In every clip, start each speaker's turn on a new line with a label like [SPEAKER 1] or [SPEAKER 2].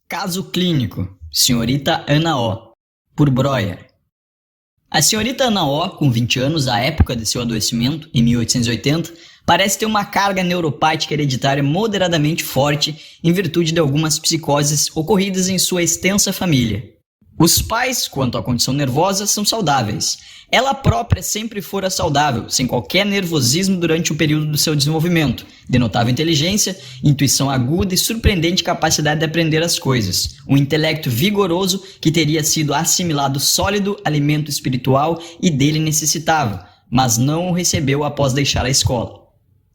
[SPEAKER 1] Caso clínico, senhorita Ana O, por Breuer. A senhorita Ana O, com 20 anos à época de seu adoecimento, em 1880, parece ter uma carga neuropática hereditária moderadamente forte em virtude de algumas psicoses ocorridas em sua extensa família. Os pais, quanto à condição nervosa, são saudáveis. Ela própria sempre fora saudável, sem qualquer nervosismo durante o período do seu desenvolvimento. De notável inteligência, intuição aguda e surpreendente capacidade de aprender as coisas. Um intelecto vigoroso que teria sido assimilado sólido alimento espiritual e dele necessitava, mas não o recebeu após deixar a escola.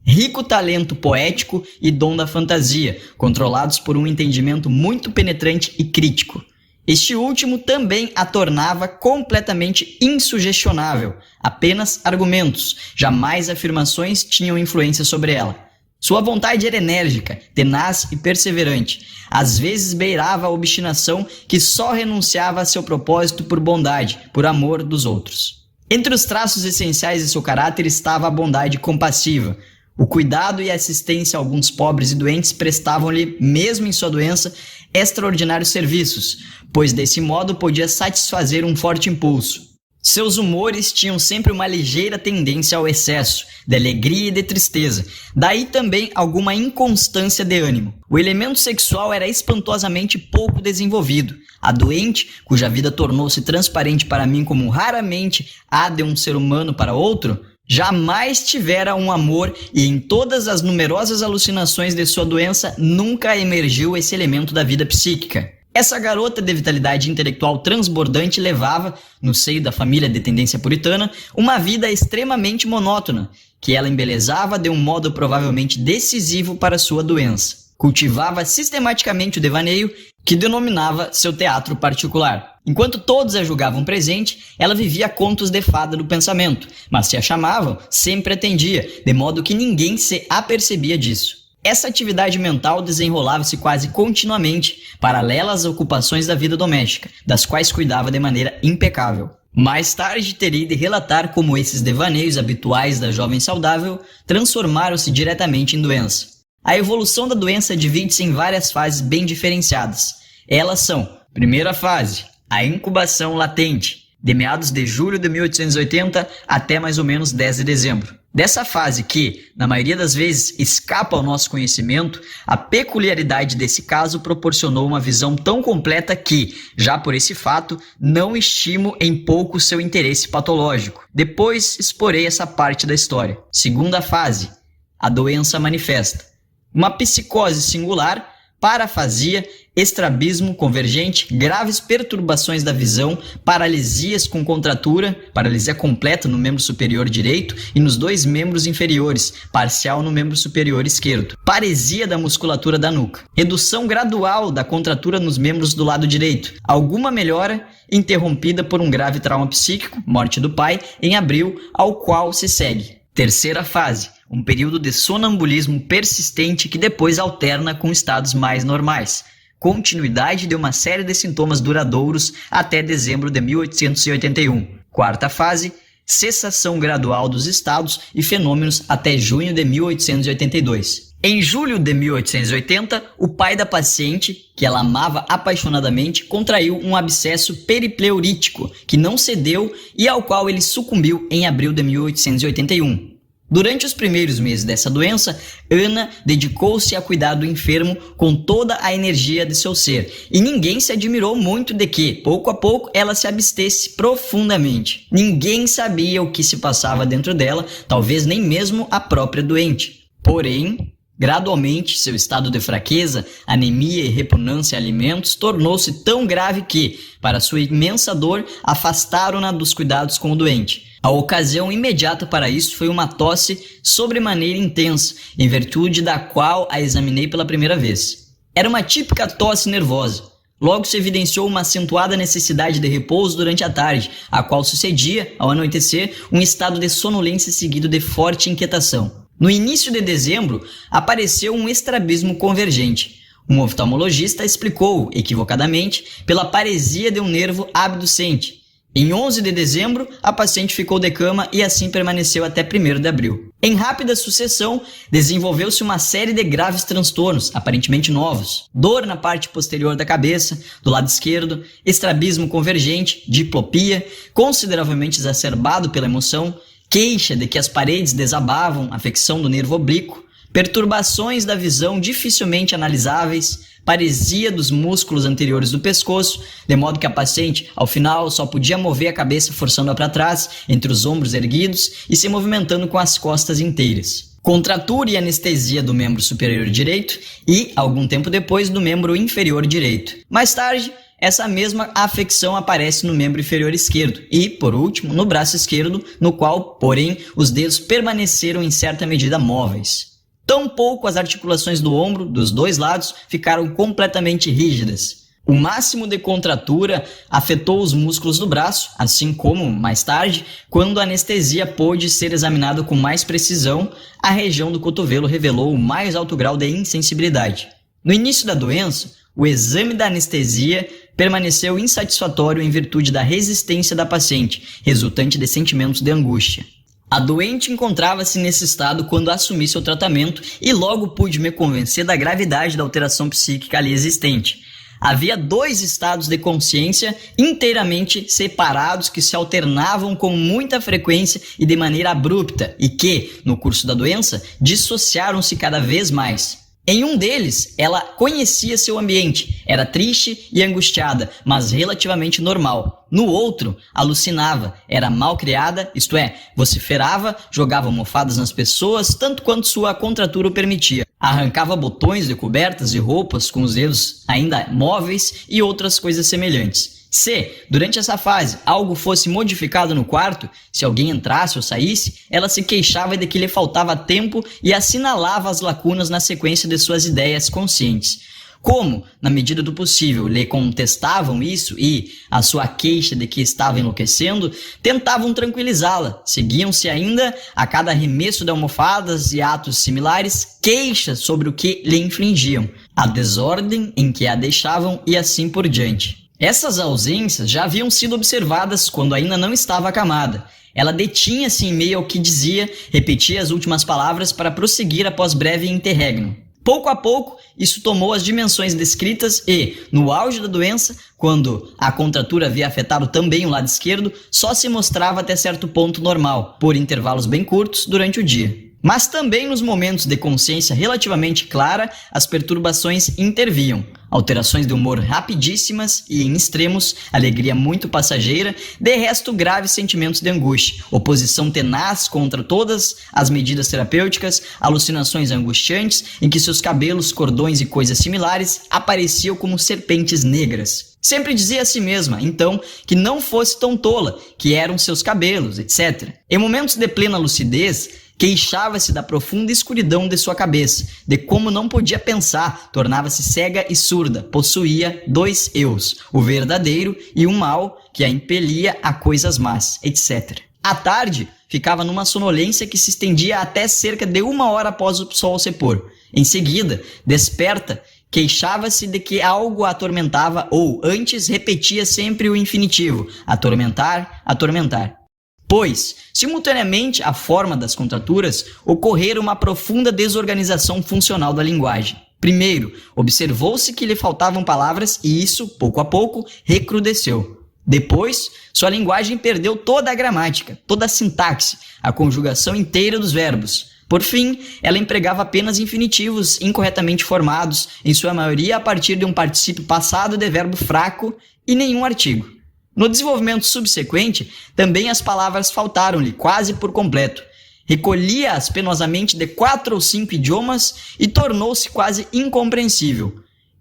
[SPEAKER 1] Rico talento poético e dom da fantasia, controlados por um entendimento muito penetrante e crítico. Este último também a tornava completamente insugestionável. Apenas argumentos, jamais afirmações tinham influência sobre ela. Sua vontade era enérgica, tenaz e perseverante. Às vezes beirava a obstinação que só renunciava a seu propósito por bondade, por amor dos outros. Entre os traços essenciais de seu caráter estava a bondade compassiva. O cuidado e a assistência a alguns pobres e doentes prestavam-lhe, mesmo em sua doença, extraordinários serviços, pois desse modo podia satisfazer um forte impulso. Seus humores tinham sempre uma ligeira tendência ao excesso, de alegria e de tristeza, daí também alguma inconstância de ânimo. O elemento sexual era espantosamente pouco desenvolvido. A doente, cuja vida tornou-se transparente para mim como raramente há de um ser humano para outro, jamais tivera um amor e em todas as numerosas alucinações de sua doença nunca emergiu esse elemento da vida psíquica. Essa garota de vitalidade intelectual transbordante levava, no seio da família de tendência puritana, uma vida extremamente monótona, que ela embelezava de um modo provavelmente decisivo para sua doença. Cultivava sistematicamente o devaneio, que denominava seu teatro particular. Enquanto todos a julgavam presente, ela vivia contos de fada do pensamento, mas se a chamavam, sempre atendia, de modo que ninguém se apercebia disso. Essa atividade mental desenrolava-se quase continuamente, paralela às ocupações da vida doméstica, das quais cuidava de maneira impecável. Mais tarde terei de relatar como esses devaneios habituais da jovem saudável transformaram-se diretamente em doença. A evolução da doença divide-se em várias fases bem diferenciadas. Elas são: primeira fase, a incubação latente, de meados de julho de 1880 até mais ou menos 10 de dezembro. Dessa fase que, na maioria das vezes, escapa ao nosso conhecimento, a peculiaridade desse caso proporcionou uma visão tão completa que, já por esse fato, não estimo em pouco seu interesse patológico. Depois exporei essa parte da história. Segunda fase, a doença manifesta. Uma psicose singular, parafasia, estrabismo convergente, graves perturbações da visão, paralisias com contratura, paralisia completa no membro superior direito e nos dois membros inferiores, parcial no membro superior esquerdo, paresia da musculatura da nuca, redução gradual da contratura nos membros do lado direito, alguma melhora interrompida por um grave trauma psíquico, morte do pai, em abril, ao qual se segue. Terceira fase, um período de sonambulismo persistente que depois alterna com estados mais normais. Continuidade de uma série de sintomas duradouros até dezembro de 1881. Quarta fase, cessação gradual dos estados e fenômenos até junho de 1882. Em julho de 1880, o pai da paciente, que ela amava apaixonadamente, contraiu um abscesso peripleurítico que não cedeu e ao qual ele sucumbiu em abril de 1881. Durante os primeiros meses dessa doença, Ana dedicou-se a cuidar do enfermo com toda a energia de seu ser, e ninguém se admirou muito de que, pouco a pouco, ela se abstesse profundamente. Ninguém sabia o que se passava dentro dela, talvez nem mesmo a própria doente. Porém, gradualmente, seu estado de fraqueza, anemia e repugnância a alimentos tornou-se tão grave que, para sua imensa dor, afastaram-na dos cuidados com o doente. A ocasião imediata para isso foi uma tosse sobremaneira intensa, em virtude da qual a examinei pela primeira vez. Era uma típica tosse nervosa. Logo se evidenciou uma acentuada necessidade de repouso durante a tarde, a qual sucedia, ao anoitecer, um estado de sonolência seguido de forte inquietação. No início de dezembro, apareceu um estrabismo convergente. Um oftalmologista explicou, equivocadamente, pela paresia de um nervo abducente. Em 11 de dezembro, a paciente ficou de cama e assim permaneceu até 1º de abril. Em rápida sucessão, desenvolveu-se uma série de graves transtornos, aparentemente novos. Dor na parte posterior da cabeça, do lado esquerdo, estrabismo convergente, diplopia, consideravelmente exacerbado pela emoção, queixa de que as paredes desabavam, afecção do nervo oblíquo, perturbações da visão dificilmente analisáveis, paresia dos músculos anteriores do pescoço, de modo que a paciente, ao final, só podia mover a cabeça forçando-a para trás, entre os ombros erguidos e se movimentando com as costas inteiras. Contratura e anestesia do membro superior direito e, algum tempo depois, do membro inferior direito. Mais tarde, essa mesma afecção aparece no membro inferior esquerdo e, por último, no braço esquerdo, no qual, porém, os dedos permaneceram em certa medida móveis. Tampouco as articulações do ombro, dos dois lados, ficaram completamente rígidas. O máximo de contratura afetou os músculos do braço, assim como, mais tarde, quando a anestesia pôde ser examinada com mais precisão, a região do cotovelo revelou o mais alto grau de insensibilidade. No início da doença, o exame da anestesia permaneceu insatisfatório em virtude da resistência da paciente, resultante de sentimentos de angústia. A doente encontrava-se nesse estado quando assumi seu tratamento e logo pude me convencer da gravidade da alteração psíquica ali existente. Havia 2 estados de consciência inteiramente separados que se alternavam com muita frequência e de maneira abrupta e que, no curso da doença, dissociaram-se cada vez mais. Em um deles, ela conhecia seu ambiente, era triste e angustiada, mas relativamente normal. No outro, alucinava, era mal criada, isto é, vociferava, jogava almofadas nas pessoas, tanto quanto sua contratura o permitia. Arrancava botões de cobertas e roupas com os dedos ainda móveis e outras coisas semelhantes. Se, durante essa fase, algo fosse modificado no quarto, se alguém entrasse ou saísse, ela se queixava de que lhe faltava tempo e assinalava as lacunas na sequência de suas ideias conscientes. Como, na medida do possível, lhe contestavam isso e, a sua queixa de que estava enlouquecendo, tentavam tranquilizá-la. Seguiam-se ainda, a cada arremesso de almofadas e atos similares, queixas sobre o que lhe infligiam, a desordem em que a deixavam e assim por diante. Essas ausências já haviam sido observadas quando ainda não estava acamada. Ela detinha-se em meio ao que dizia, repetia as últimas palavras para prosseguir após breve interregno. Pouco a pouco, isso tomou as dimensões descritas e, no auge da doença, quando a contratura havia afetado também o lado esquerdo, só se mostrava até certo ponto normal, por intervalos bem curtos durante o dia. Mas também nos momentos de consciência relativamente clara, as perturbações interviam. Alterações de humor rapidíssimas e, em extremos, alegria muito passageira, de resto graves sentimentos de angústia, oposição tenaz contra todas as medidas terapêuticas, alucinações angustiantes em que seus cabelos, cordões e coisas similares apareciam como serpentes negras. Sempre dizia a si mesma, então, que não fosse tão tola, que eram seus cabelos, etc. Em momentos de plena lucidez, queixava-se da profunda escuridão de sua cabeça, de como não podia pensar, tornava-se cega e surda, possuía 2 eus, o verdadeiro e o mal, que a impelia a coisas más, etc. À tarde, ficava numa sonolência que se estendia até cerca de 1 hora após o sol se pôr. Em seguida, desperta, queixava-se de que algo a atormentava ou, antes, repetia sempre o infinitivo, atormentar, atormentar. Pois, simultaneamente à forma das contraturas, ocorrera uma profunda desorganização funcional da linguagem. Primeiro, observou-se que lhe faltavam palavras e isso, pouco a pouco, recrudesceu. Depois, sua linguagem perdeu toda a gramática, toda a sintaxe, a conjugação inteira dos verbos. Por fim, ela empregava apenas infinitivos incorretamente formados, em sua maioria a partir de um particípio passado de verbo fraco e nenhum artigo. No desenvolvimento subsequente, também as palavras faltaram-lhe quase por completo. Recolhia-as penosamente de 4 ou 5 idiomas e tornou-se quase incompreensível.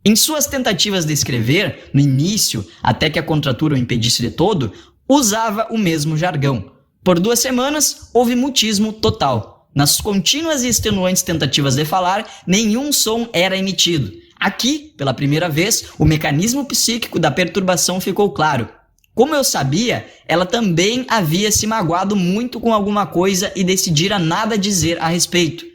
[SPEAKER 1] Em suas tentativas de escrever, no início, até que a contratura o impedisse de todo, usava o mesmo jargão. Por 2 semanas, houve mutismo total. Nas contínuas e extenuantes tentativas de falar, nenhum som era emitido. Aqui, pela primeira vez, o mecanismo psíquico da perturbação ficou claro. Como eu sabia, ela também havia se magoado muito com alguma coisa e decidira nada dizer a respeito.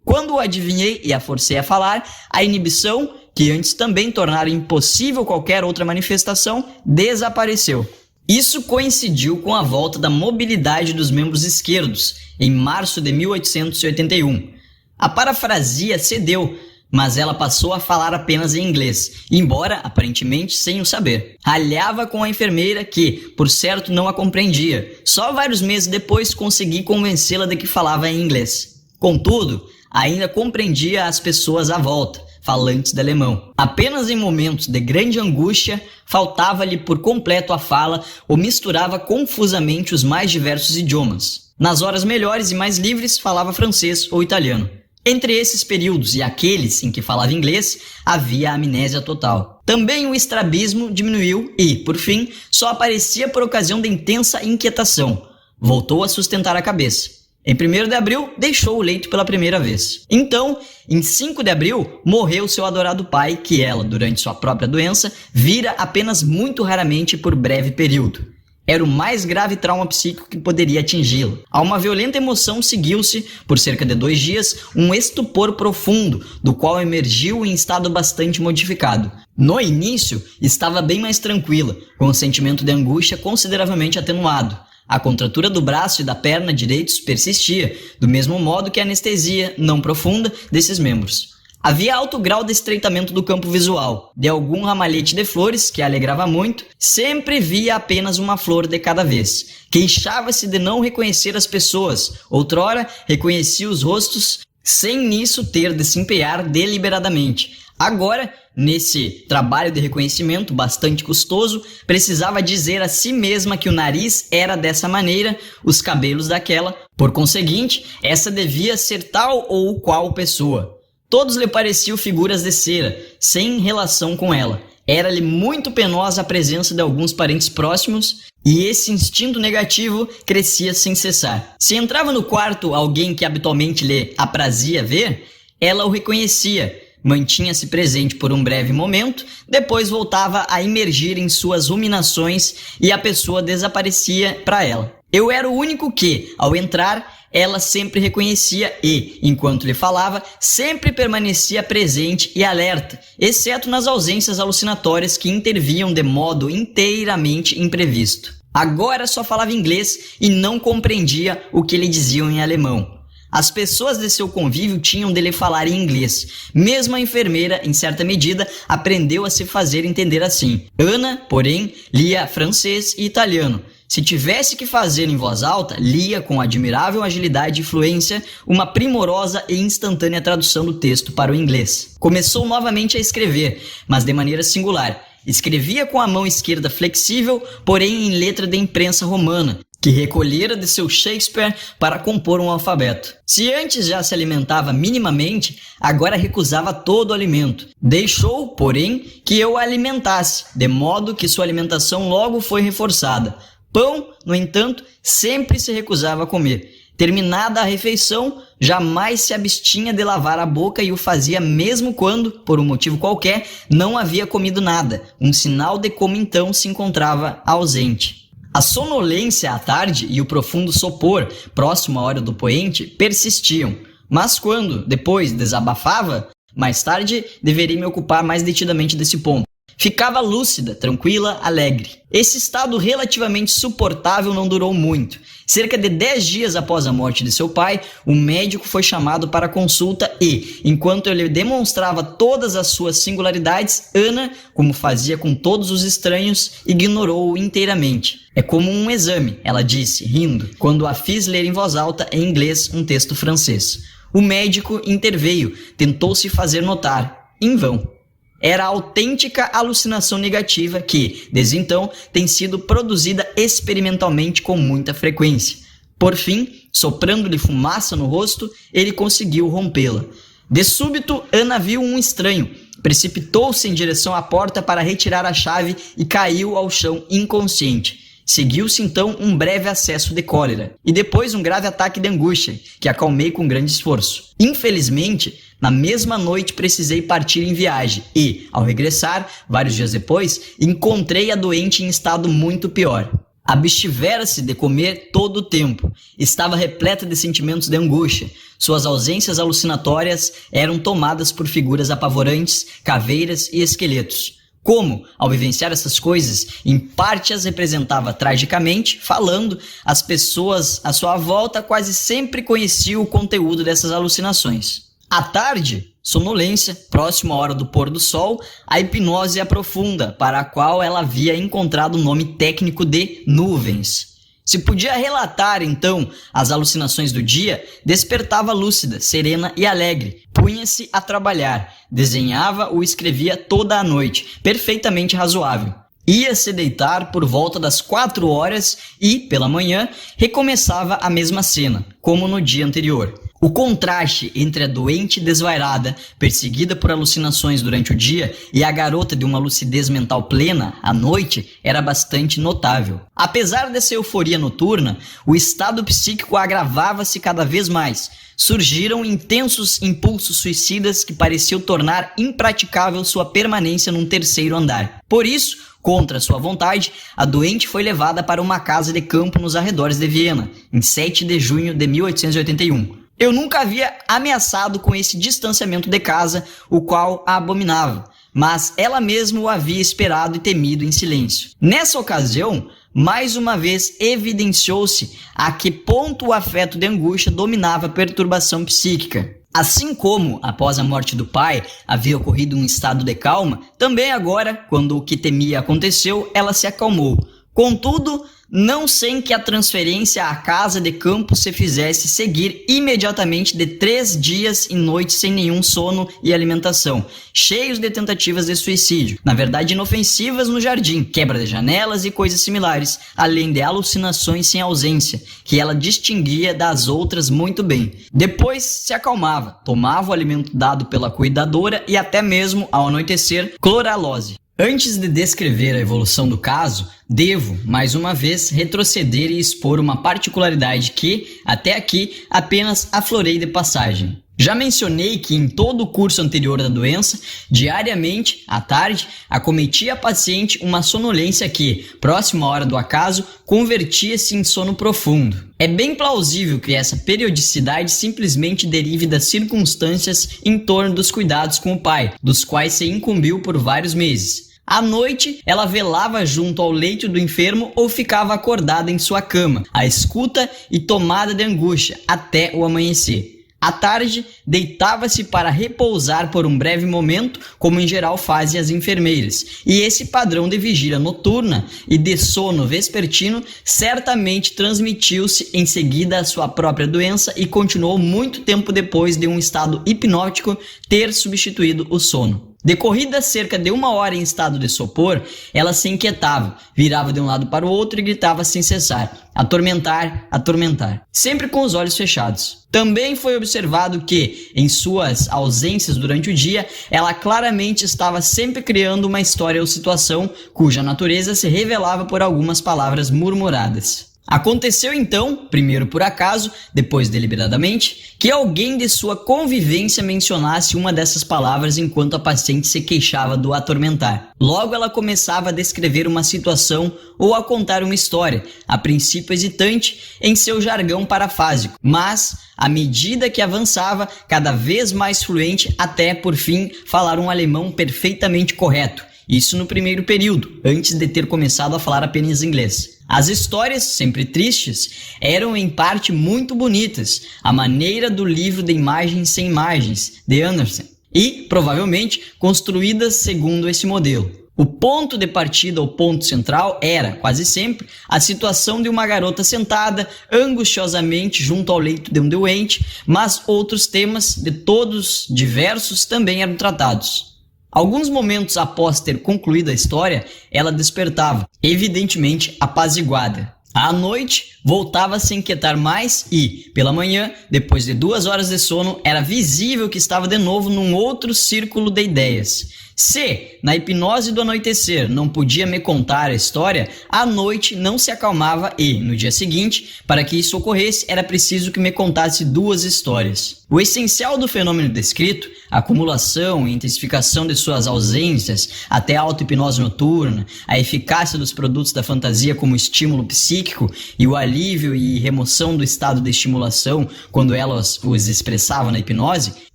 [SPEAKER 1] Quando o adivinhei e a forcei a falar, a inibição, que antes também tornara impossível qualquer outra manifestação, desapareceu. Isso coincidiu com a volta da mobilidade dos membros esquerdos, em março de 1881. A parafrasia cedeu, mas ela passou a falar apenas em inglês, embora aparentemente sem o saber. Ralhava com a enfermeira que, por certo, não a compreendia. Só vários meses depois consegui convencê-la de que falava em inglês. Contudo, ainda compreendia as pessoas à volta, falantes de alemão. Apenas em momentos de grande angústia, faltava-lhe por completo a fala ou misturava confusamente os mais diversos idiomas. Nas horas melhores e mais livres, falava francês ou italiano. Entre esses períodos e aqueles em que falava inglês, havia a amnésia total. Também o estrabismo diminuiu e, por fim, só aparecia por ocasião de intensa inquietação. Voltou a sustentar a cabeça. Em 1º de abril, deixou o leito pela primeira vez. Então, em 5 de abril, morreu seu adorado pai, que ela, durante sua própria doença, vira apenas muito raramente por breve período. Era o mais grave trauma psíquico que poderia atingi-lo. A uma violenta emoção seguiu-se, por cerca de 2 dias, um estupor profundo, do qual emergiu em estado bastante modificado. No início, estava bem mais tranquila, com o sentimento de angústia consideravelmente atenuado. A contratura do braço e da perna direitos persistia, do mesmo modo que a anestesia, não profunda, desses membros. Havia alto grau de estreitamento do campo visual. De algum ramalhete de flores, que a alegrava muito, sempre via apenas uma flor de cada vez. Queixava-se de não reconhecer as pessoas. Outrora, reconhecia os rostos, sem nisso ter de se empenhar deliberadamente. Agora, nesse trabalho de reconhecimento bastante custoso, precisava dizer a si mesma que o nariz era dessa maneira, os cabelos daquela. Por conseguinte, essa devia ser tal ou qual pessoa. Todos lhe pareciam figuras de cera, sem relação com ela. Era-lhe muito penosa a presença de alguns parentes próximos e esse instinto negativo crescia sem cessar. Se entrava no quarto alguém que habitualmente lhe aprazia ver, ela o reconhecia, mantinha-se presente por um breve momento, depois voltava a imergir em suas ruminações e a pessoa desaparecia para ela. Eu era o único que, ao entrar, ela sempre reconhecia e, enquanto lhe falava, sempre permanecia presente e alerta, exceto nas ausências alucinatórias que intervinham de modo inteiramente imprevisto. Agora só falava inglês e não compreendia o que lhe diziam em alemão. As pessoas de seu convívio tinham de lhe falar em inglês. Mesmo a enfermeira, em certa medida, aprendeu a se fazer entender assim. Ana, porém, lia francês e italiano. Se tivesse que fazer em voz alta, lia com admirável agilidade e fluência uma primorosa e instantânea tradução do texto para o inglês. Começou novamente a escrever, mas de maneira singular. Escrevia com a mão esquerda flexível, porém em letra de imprensa romana, que recolhera de seu Shakespeare para compor um alfabeto. Se antes já se alimentava minimamente, agora recusava todo o alimento. Deixou, porém, que eu a alimentasse, de modo que sua alimentação logo foi reforçada. Pão, no entanto, sempre se recusava a comer. Terminada a refeição, jamais se abstinha de lavar a boca e o fazia mesmo quando, por um motivo qualquer, não havia comido nada, um sinal de como então se encontrava ausente. A sonolência à tarde e o profundo sopor, próximo à hora do poente, persistiam, mas quando, depois, desabafava, mais tarde deveria me ocupar mais detidamente desse ponto. Ficava lúcida, tranquila, alegre. Esse estado relativamente suportável não durou muito. Cerca de 10 dias após a morte de seu pai, o médico foi chamado para consulta e, enquanto ele demonstrava todas as suas singularidades, Ana, como fazia com todos os estranhos, ignorou-o inteiramente. É como um exame, ela disse, rindo, quando a fiz ler em voz alta em inglês um texto francês. O médico interveio, tentou se fazer notar, em vão. Era a autêntica alucinação negativa que, desde então, tem sido produzida experimentalmente com muita frequência. Por fim, soprando-lhe fumaça no rosto, ele conseguiu rompê-la. De súbito, Ana viu um estranho. Precipitou-se em direção à porta para retirar a chave e caiu ao chão inconsciente. Seguiu-se então um breve acesso de cólera e depois um grave ataque de angústia, que acalmei com grande esforço. Infelizmente, na mesma noite precisei partir em viagem e, ao regressar, vários dias depois, encontrei a doente em estado muito pior. Abstivera-se de comer todo o tempo. Estava repleta de sentimentos de angústia. Suas ausências alucinatórias eram tomadas por figuras apavorantes, caveiras e esqueletos. Como, ao vivenciar essas coisas, em parte as representava tragicamente, falando, as pessoas à sua volta quase sempre conheciam o conteúdo dessas alucinações. À tarde, sonolência, próximo à hora do pôr do sol, a hipnose aprofunda, para a qual ela havia encontrado o nome técnico de nuvens. Se podia relatar, então, as alucinações do dia, despertava lúcida, serena e alegre. Punha-se a trabalhar, desenhava ou escrevia toda a noite, perfeitamente razoável. Ia se deitar por volta das 4 horas e, pela manhã, recomeçava a mesma cena, como no dia anterior. O contraste entre a doente desvairada, perseguida por alucinações durante o dia, e a garota de uma lucidez mental plena, à noite, era bastante notável. Apesar dessa euforia noturna, o estado psíquico agravava-se cada vez mais. Surgiram intensos impulsos suicidas que pareciam tornar impraticável sua permanência num terceiro andar. Por isso, contra sua vontade, a doente foi levada para uma casa de campo nos arredores de Viena, em 7 de junho de 1881. Eu nunca havia ameaçado com esse distanciamento de casa, o qual a abominava, mas ela mesma o havia esperado e temido em silêncio. Nessa ocasião, mais uma vez evidenciou-se a que ponto o afeto de angústia dominava a perturbação psíquica. Assim como, após a morte do pai, havia ocorrido um estado de calma, também agora, quando o que temia aconteceu, ela se acalmou. Contudo, não sem que a transferência à casa de campo se fizesse seguir imediatamente de 3 dias e noites sem nenhum sono e alimentação, cheios de tentativas de suicídio, na verdade inofensivas no jardim, quebra de janelas e coisas similares, além de alucinações sem ausência, que ela distinguia das outras muito bem. Depois se acalmava, tomava o alimento dado pela cuidadora e até mesmo, ao anoitecer, cloralose. Antes de descrever a evolução do caso, devo, mais uma vez, retroceder e expor uma particularidade que, até aqui, apenas aflorei de passagem. Já mencionei que em todo o curso anterior da doença, diariamente, à tarde, acometia a paciente uma sonolência que, próxima à hora do acaso, convertia-se em sono profundo. É bem plausível que essa periodicidade simplesmente derive das circunstâncias em torno dos cuidados com o pai, dos quais se incumbiu por vários meses. À noite, ela velava junto ao leito do enfermo ou ficava acordada em sua cama, à escuta e tomada de angústia, até o amanhecer. À tarde, deitava-se para repousar por um breve momento, como em geral fazem as enfermeiras, e esse padrão de vigília noturna e de sono vespertino certamente transmitiu-se em seguida à sua própria doença e continuou muito tempo depois de um estado hipnótico ter substituído o sono. Decorrida cerca de 1 hora em estado de sopor, ela se inquietava, virava de um lado para o outro e gritava sem cessar: atormentar, atormentar, sempre com os olhos fechados. Também foi observado que, em suas ausências durante o dia, ela claramente estava sempre criando uma história ou situação cuja natureza se revelava por algumas palavras murmuradas. Aconteceu então, primeiro por acaso, depois deliberadamente, que alguém de sua convivência mencionasse uma dessas palavras enquanto a paciente se queixava do atormentar. Logo ela começava a descrever uma situação ou a contar uma história, a princípio hesitante, em seu jargão parafásico, mas, à medida que avançava, cada vez mais fluente até, por fim, falar um alemão perfeitamente correto. Isso no primeiro período, antes de ter começado a falar apenas inglês. As histórias, sempre tristes, eram em parte muito bonitas, à maneira do livro de Imagens Sem Imagens, de Andersen, e, provavelmente, construídas segundo esse modelo. O ponto de partida ou ponto central era, quase sempre, a situação de uma garota sentada angustiosamente junto ao leito de um doente, mas outros temas, de todos diversos, também eram tratados. Alguns momentos após ter concluído a história, ela despertava, evidentemente apaziguada. À noite, voltava a se inquietar mais e, pela manhã, depois de 2 horas de sono, era visível que estava de novo num outro círculo de ideias. Se, na hipnose do anoitecer, não podia me contar a história, à noite não se acalmava e, no dia seguinte, para que isso ocorresse, era preciso que me contasse 2 histórias. O essencial do fenômeno descrito, a acumulação e intensificação de suas ausências, até a auto-hipnose noturna, a eficácia dos produtos da fantasia como estímulo psíquico e o alívio e remoção do estado de estimulação quando elas os expressavam na hipnose,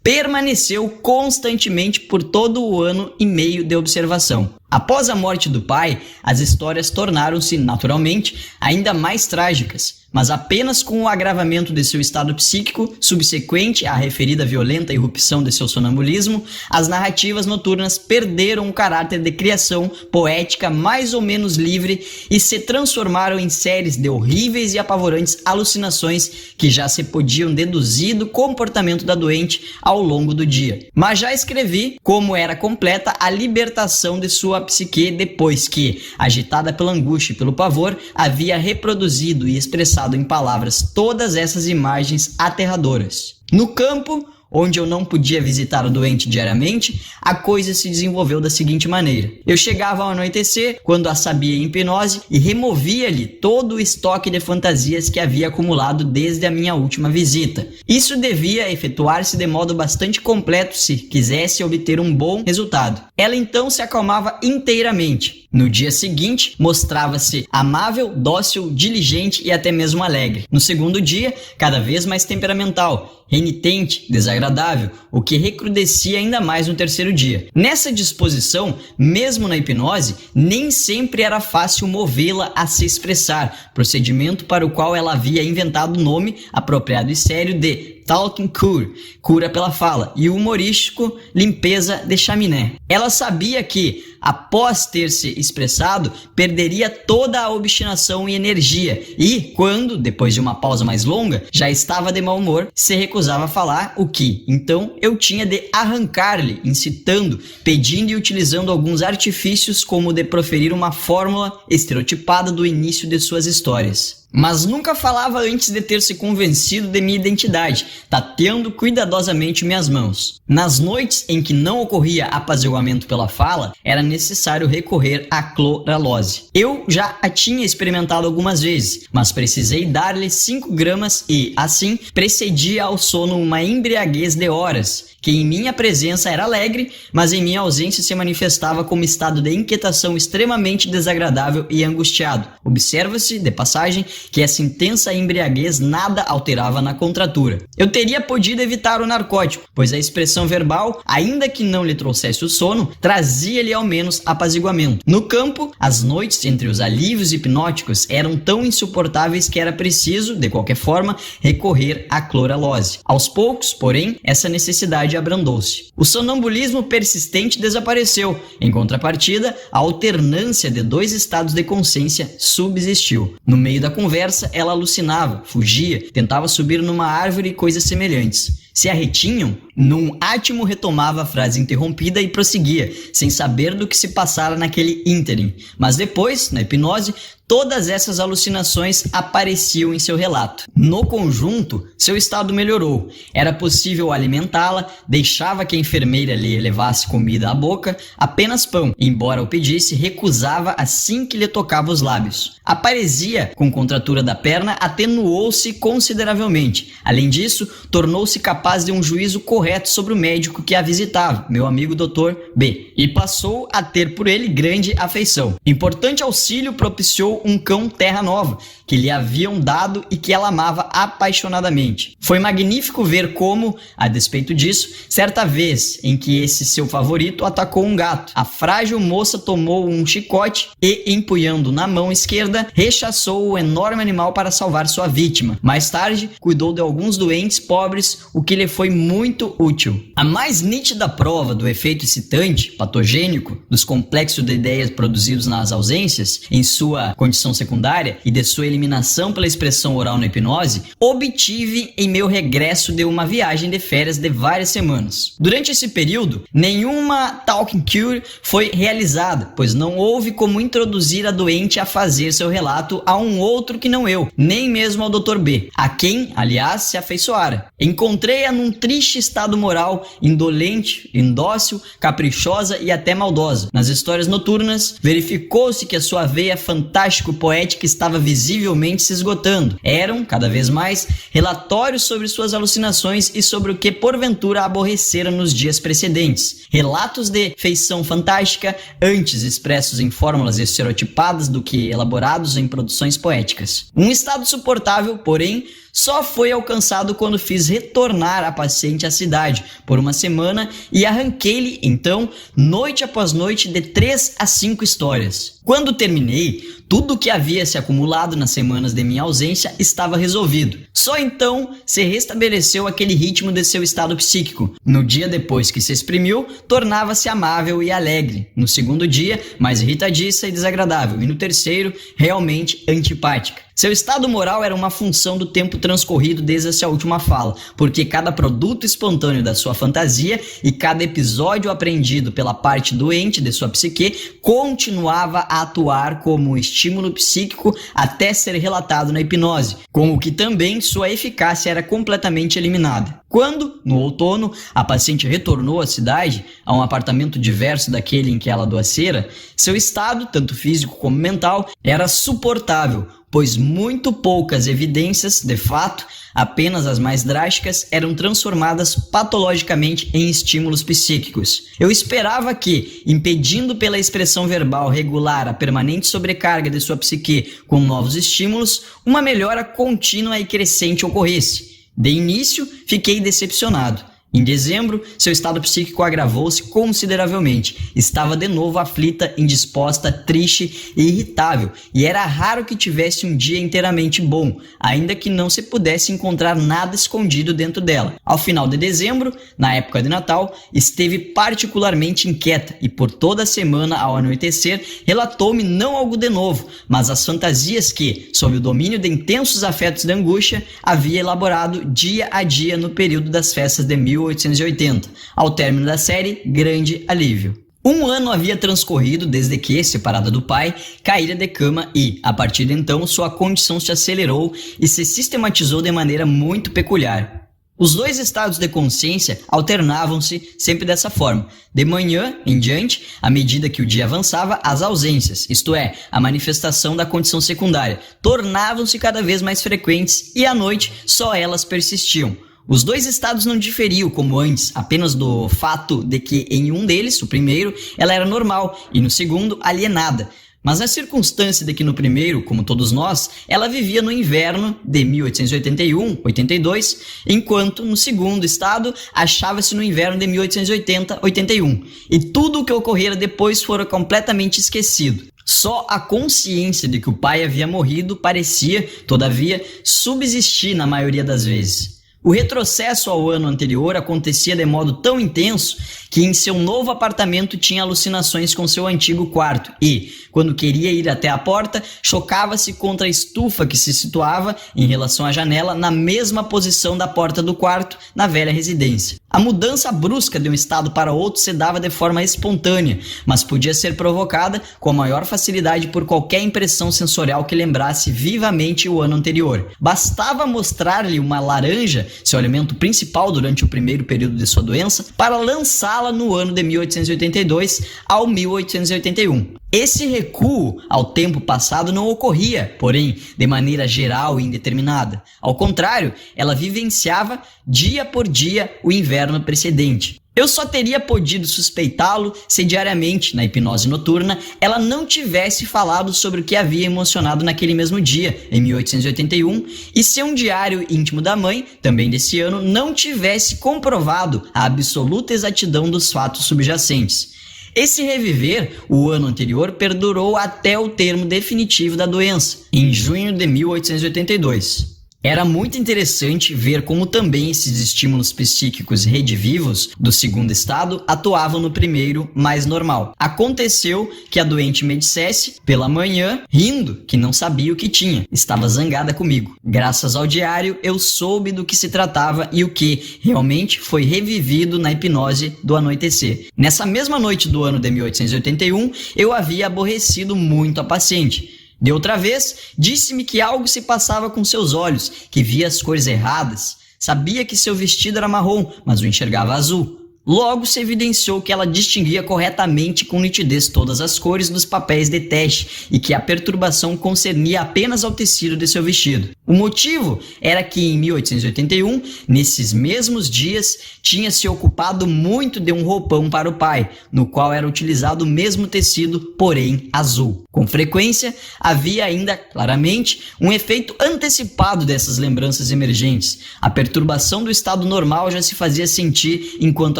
[SPEAKER 1] permaneceu constantemente por todo o ano e meio de observação. Após a morte do pai, as histórias tornaram-se, naturalmente, ainda mais trágicas, mas apenas com o agravamento de seu estado psíquico, subsequente à referida violenta irrupção de seu sonambulismo, as narrativas noturnas perderam o caráter de criação poética mais ou menos livre e se transformaram em séries de horríveis e apavorantes alucinações que já se podiam deduzir do comportamento da doente ao longo do dia. Mas já escrevi como era completa a libertação de sua psique depois que, agitada pela angústia e pelo pavor, havia reproduzido e expressado em palavras todas essas imagens aterradoras. No campo, onde eu não podia visitar o doente diariamente, a coisa se desenvolveu da seguinte maneira. Eu chegava ao anoitecer, quando a sabia em hipnose, e removia-lhe todo o estoque de fantasias que havia acumulado desde a minha última visita. Isso devia efetuar-se de modo bastante completo se quisesse obter um bom resultado. Ela então se acalmava inteiramente. No dia seguinte, mostrava-se amável, dócil, diligente e até mesmo alegre. No segundo dia, cada vez mais temperamental, renitente, desagradável, o que recrudescia ainda mais no terceiro dia. Nessa disposição, mesmo na hipnose, nem sempre era fácil movê-la a se expressar, procedimento para o qual ela havia inventado o nome apropriado e sério de Talking Cure, cura pela fala, e o humorístico limpeza de chaminé. Ela sabia que, após ter se expressado, perderia toda a obstinação e energia e, quando, depois de uma pausa mais longa, já estava de mau humor, se recusava a falar, o que, então, eu tinha de arrancar-lhe, incitando, pedindo e utilizando alguns artifícios como o de proferir uma fórmula estereotipada do início de suas histórias. Mas nunca falava antes de ter se convencido de minha identidade, tateando cuidadosamente minhas mãos. Nas noites em que não ocorria apaziguamento pela fala, era necessário recorrer à cloralose. Eu já a tinha experimentado algumas vezes, mas precisei dar-lhe 5 gramas e, assim, precedia ao sono uma embriaguez de horas, que em minha presença era alegre, mas em minha ausência se manifestava como estado de inquietação extremamente desagradável e angustiado. Observa-se, de passagem, que essa intensa embriaguez nada alterava na contratura. Eu teria podido evitar o narcótico, pois a expressão verbal, ainda que não lhe trouxesse o sono, trazia-lhe ao menos apaziguamento. No campo, as noites entre os alívios hipnóticos eram tão insuportáveis que era preciso, de qualquer forma, recorrer à cloralose. Aos poucos, porém, essa necessidade abrandou-se. O sonambulismo persistente desapareceu. Em contrapartida, a alternância de 2 estados de consciência subsistiu. No meio da conversa, ela alucinava, fugia, tentava subir numa árvore e coisas semelhantes. Se a retinham, num átimo retomava a frase interrompida e prosseguia, sem saber do que se passara naquele ínterim. Mas depois, na hipnose, todas essas alucinações apareciam em seu relato. No conjunto, seu estado melhorou. Era possível alimentá-la, deixava que a enfermeira lhe levasse comida à boca, apenas pão. Embora o pedisse, recusava assim que lhe tocava os lábios. A paresia, com contratura da perna, atenuou-se consideravelmente. Além disso, tornou-se capaz de um juízo correto sobre o médico que a visitava, meu amigo Dr. B, e passou a ter por ele grande afeição. Importante auxílio propiciou um cão terra nova, que lhe haviam dado e que ela amava apaixonadamente. Foi magnífico ver como, a despeito disso, certa vez em que esse seu favorito atacou um gato, a frágil moça tomou um chicote e, empunhando na mão esquerda, rechaçou o enorme animal para salvar sua vítima. Mais tarde, cuidou de alguns doentes pobres, o que lhe foi muito útil. A mais nítida prova do efeito excitante, patogênico, dos complexos de ideias produzidos nas ausências, em sua condição secundária e de sua eliminação pela expressão oral na hipnose, obtive em meu regresso de uma viagem de férias de várias semanas. Durante esse período, nenhuma Talking Cure foi realizada, pois não houve como introduzir a doente a fazer seu relato a um outro que não eu, nem mesmo ao Dr. B, a quem, aliás, se afeiçoara. Encontrei-a num triste estado moral, indolente, indócil, caprichosa e até maldosa. Nas histórias noturnas, verificou-se que a sua veia fantástica plástico poético estava visivelmente se esgotando. Eram, cada vez mais, relatórios sobre suas alucinações e sobre o que porventura a aborrecera nos dias precedentes. Relatos de feição fantástica, antes expressos em fórmulas estereotipadas do que elaborados em produções poéticas. Um estado suportável, porém, só foi alcançado quando fiz retornar a paciente à cidade por uma semana e arranquei-lhe, então, noite após noite, de 3 a 5 histórias. Quando terminei, tudo o que havia se acumulado nas semanas de minha ausência estava resolvido. Só então se restabeleceu aquele ritmo de seu estado psíquico. No dia depois que se exprimiu, tornava-se amável e alegre. No segundo dia, mais irritadiça e desagradável. E no terceiro, realmente antipática. Seu estado moral era uma função do tempo transcorrido desde essa última fala, porque cada produto espontâneo da sua fantasia e cada episódio apreendido pela parte doente de sua psique continuava a atuar como estímulo psíquico até ser relatado na hipnose, com o que também sua eficácia era completamente eliminada. Quando, no outono, a paciente retornou à cidade, a um apartamento diverso daquele em que ela adoecera, seu estado, tanto físico como mental, era suportável, pois muito poucas evidências, de fato, apenas as mais drásticas, eram transformadas patologicamente em estímulos psíquicos. Eu esperava que, impedindo pela expressão verbal regular a permanente sobrecarga de sua psique com novos estímulos, uma melhora contínua e crescente ocorresse. De início, fiquei decepcionado. Em dezembro, seu estado psíquico agravou-se consideravelmente. Estava de novo aflita, indisposta, triste e irritável, e era raro que tivesse um dia inteiramente bom, ainda que não se pudesse encontrar nada escondido dentro dela. Ao final de dezembro, na época de Natal, esteve particularmente inquieta e por toda a semana, ao anoitecer, relatou-me não algo de novo, mas as fantasias que, sob o domínio de intensos afetos de angústia, havia elaborado dia a dia no período das festas de 1880, ao término da série Grande Alívio. Um ano havia transcorrido desde que, separada do pai, caíra de cama e, a partir de então, sua condição se acelerou e se sistematizou de maneira muito peculiar. Os dois estados de consciência alternavam-se sempre dessa forma. De manhã em diante, à medida que o dia avançava, as ausências, isto é, a manifestação da condição secundária, tornavam-se cada vez mais frequentes e à noite só elas persistiam. Os dois estados não diferiam como antes, apenas do fato de que em um deles, o primeiro, ela era normal e no segundo, alienada. Mas a circunstância de que no primeiro, como todos nós, ela vivia no inverno de 1881-82, enquanto no segundo estado achava-se no inverno de 1880-81. E tudo o que ocorrera depois fora completamente esquecido. Só a consciência de que o pai havia morrido parecia, todavia, subsistir na maioria das vezes. O retrocesso ao ano anterior acontecia de modo tão intenso que em seu novo apartamento tinha alucinações com seu antigo quarto e, quando queria ir até a porta, chocava-se contra a estufa que se situava, em relação à janela, na mesma posição da porta do quarto na velha residência. A mudança brusca de um estado para outro se dava de forma espontânea, mas podia ser provocada com a maior facilidade por qualquer impressão sensorial que lembrasse vivamente o ano anterior. Bastava mostrar-lhe uma laranja, seu alimento principal durante o primeiro período de sua doença, para lançá-la no ano de 1882 ao 1881. Esse recuo ao tempo passado não ocorria, porém, de maneira geral e indeterminada. Ao contrário, ela vivenciava dia por dia o inverno precedente. Eu só teria podido suspeitá-lo se diariamente, na hipnose noturna, ela não tivesse falado sobre o que havia emocionado naquele mesmo dia, em 1881, e se um diário íntimo da mãe, também desse ano, não tivesse comprovado a absoluta exatidão dos fatos subjacentes. Esse reviver, o ano anterior, perdurou até o termo definitivo da doença, em junho de 1882. Era muito interessante ver como também esses estímulos psíquicos redivivos do segundo estado atuavam no primeiro, mais normal. Aconteceu que a doente me dissesse, pela manhã, rindo, que não sabia o que tinha. Estava zangada comigo. Graças ao diário, eu soube do que se tratava e o que, realmente, foi revivido na hipnose do anoitecer. Nessa mesma noite do ano de 1881, eu havia aborrecido muito a paciente. De outra vez, disse-me que algo se passava com seus olhos, que via as cores erradas. Sabia que seu vestido era marrom, mas o enxergava azul. Logo se evidenciou que ela distinguia corretamente com nitidez todas as cores dos papéis de teste e que a perturbação concernia apenas ao tecido de seu vestido. O motivo era que em 1881, nesses mesmos dias, tinha se ocupado muito de um roupão para o pai, no qual era utilizado o mesmo tecido, porém azul. Com frequência, havia ainda, claramente, um efeito antecipado dessas lembranças emergentes. A perturbação do estado normal já se fazia sentir, enquanto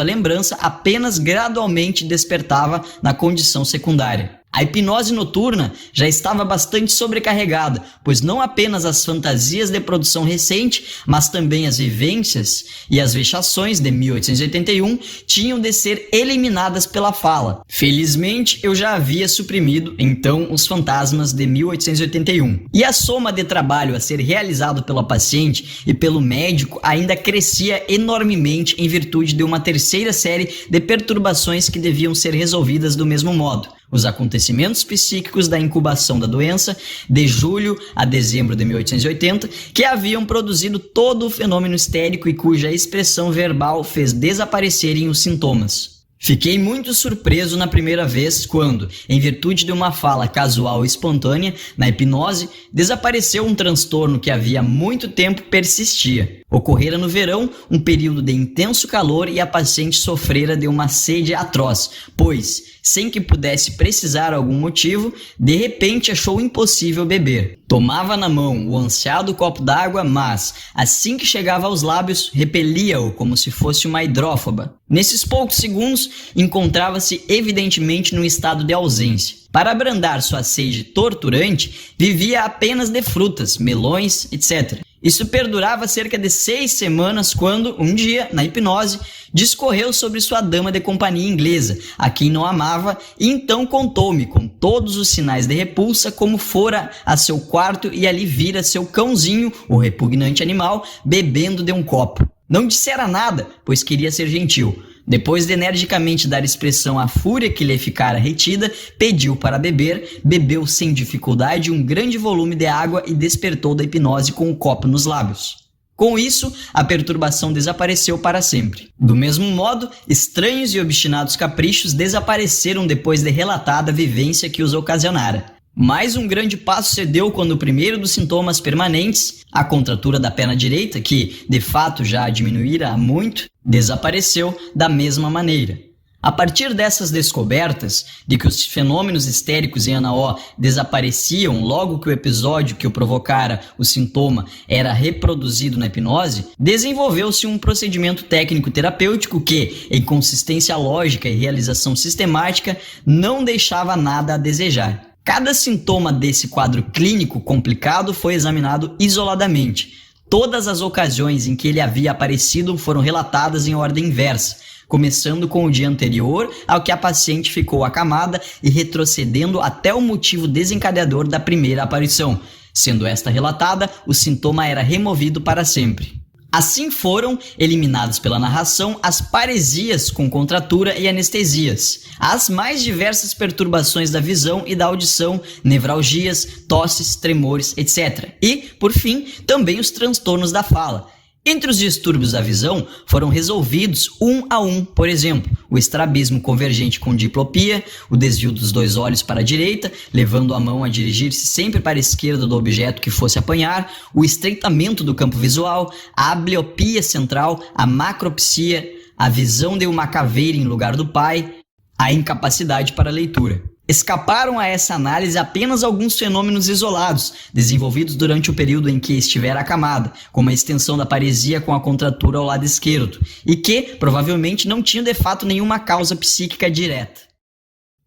[SPEAKER 1] a lembrança apenas gradualmente despertava na condição secundária. A hipnose noturna já estava bastante sobrecarregada, pois não apenas as fantasias de produção recente, mas também as vivências e as vexações de 1881 tinham de ser eliminadas pela fala. Felizmente, eu já havia suprimido, então, os fantasmas de 1881. E a soma de trabalho a ser realizado pela paciente e pelo médico ainda crescia enormemente em virtude de uma terceira série de perturbações que deviam ser resolvidas do mesmo modo. Os acontecimentos psíquicos da incubação da doença, de julho a dezembro de 1880, que haviam produzido todo o fenômeno histérico e cuja expressão verbal fez desaparecerem os sintomas. Fiquei muito surpreso na primeira vez quando, em virtude de uma fala casual e espontânea, na hipnose, desapareceu um transtorno que havia muito tempo persistia. Ocorrera no verão um período de intenso calor e a paciente sofrera de uma sede atroz, pois, sem que pudesse precisar algum motivo, de repente achou impossível beber. Tomava na mão o ansiado copo d'água, mas, assim que chegava aos lábios, repelia-o como se fosse uma hidrófoba. Nesses poucos segundos, encontrava-se evidentemente num estado de ausência. Para abrandar sua sede torturante, vivia apenas de frutas, melões, etc. Isso perdurava cerca de 6 semanas quando, um dia, na hipnose, discorreu sobre sua dama de companhia inglesa, a quem não amava, e então contou-me, com todos os sinais de repulsa, como fora a seu quarto e ali vira seu cãozinho, o repugnante animal, bebendo de um copo. Não dissera nada, pois queria ser gentil. Depois de energicamente dar expressão à fúria que lhe ficara retida, pediu para beber, bebeu sem dificuldade um grande volume de água e despertou da hipnose com o copo nos lábios. Com isso, a perturbação desapareceu para sempre. Do mesmo modo, estranhos e obstinados caprichos desapareceram depois de relatada a vivência que os ocasionara. Mais um grande passo se deu quando o primeiro dos sintomas permanentes, a contratura da perna direita, que de fato já diminuíra há muito, desapareceu da mesma maneira. A partir dessas descobertas, de que os fenômenos histéricos em Ana O desapareciam logo que o episódio que o provocara o sintoma era reproduzido na hipnose, desenvolveu-se um procedimento técnico-terapêutico que, em consistência lógica e realização sistemática, não deixava nada a desejar. Cada sintoma desse quadro clínico complicado foi examinado isoladamente. Todas as ocasiões em que ele havia aparecido foram relatadas em ordem inversa, começando com o dia anterior ao que a paciente ficou acamada e retrocedendo até o motivo desencadeador da primeira aparição. Sendo esta relatada, o sintoma era removido para sempre. Assim foram eliminadas pela narração as paresias com contratura e anestesias, as mais diversas perturbações da visão e da audição, nevralgias, tosses, tremores, etc. E, por fim, também os transtornos da fala. Entre os distúrbios da visão foram resolvidos um a um, por exemplo, o estrabismo convergente com diplopia, o desvio dos 2 olhos para a direita, levando a mão a dirigir-se sempre para a esquerda do objeto que fosse apanhar, o estreitamento do campo visual, a abliopia central, a macropsia, a visão de uma caveira em lugar do pai, a incapacidade para a leitura. Escaparam a essa análise apenas alguns fenômenos isolados, desenvolvidos durante o período em que estivera acamada, como a extensão da paresia com a contratura ao lado esquerdo, e que, provavelmente, não tinham de fato nenhuma causa psíquica direta.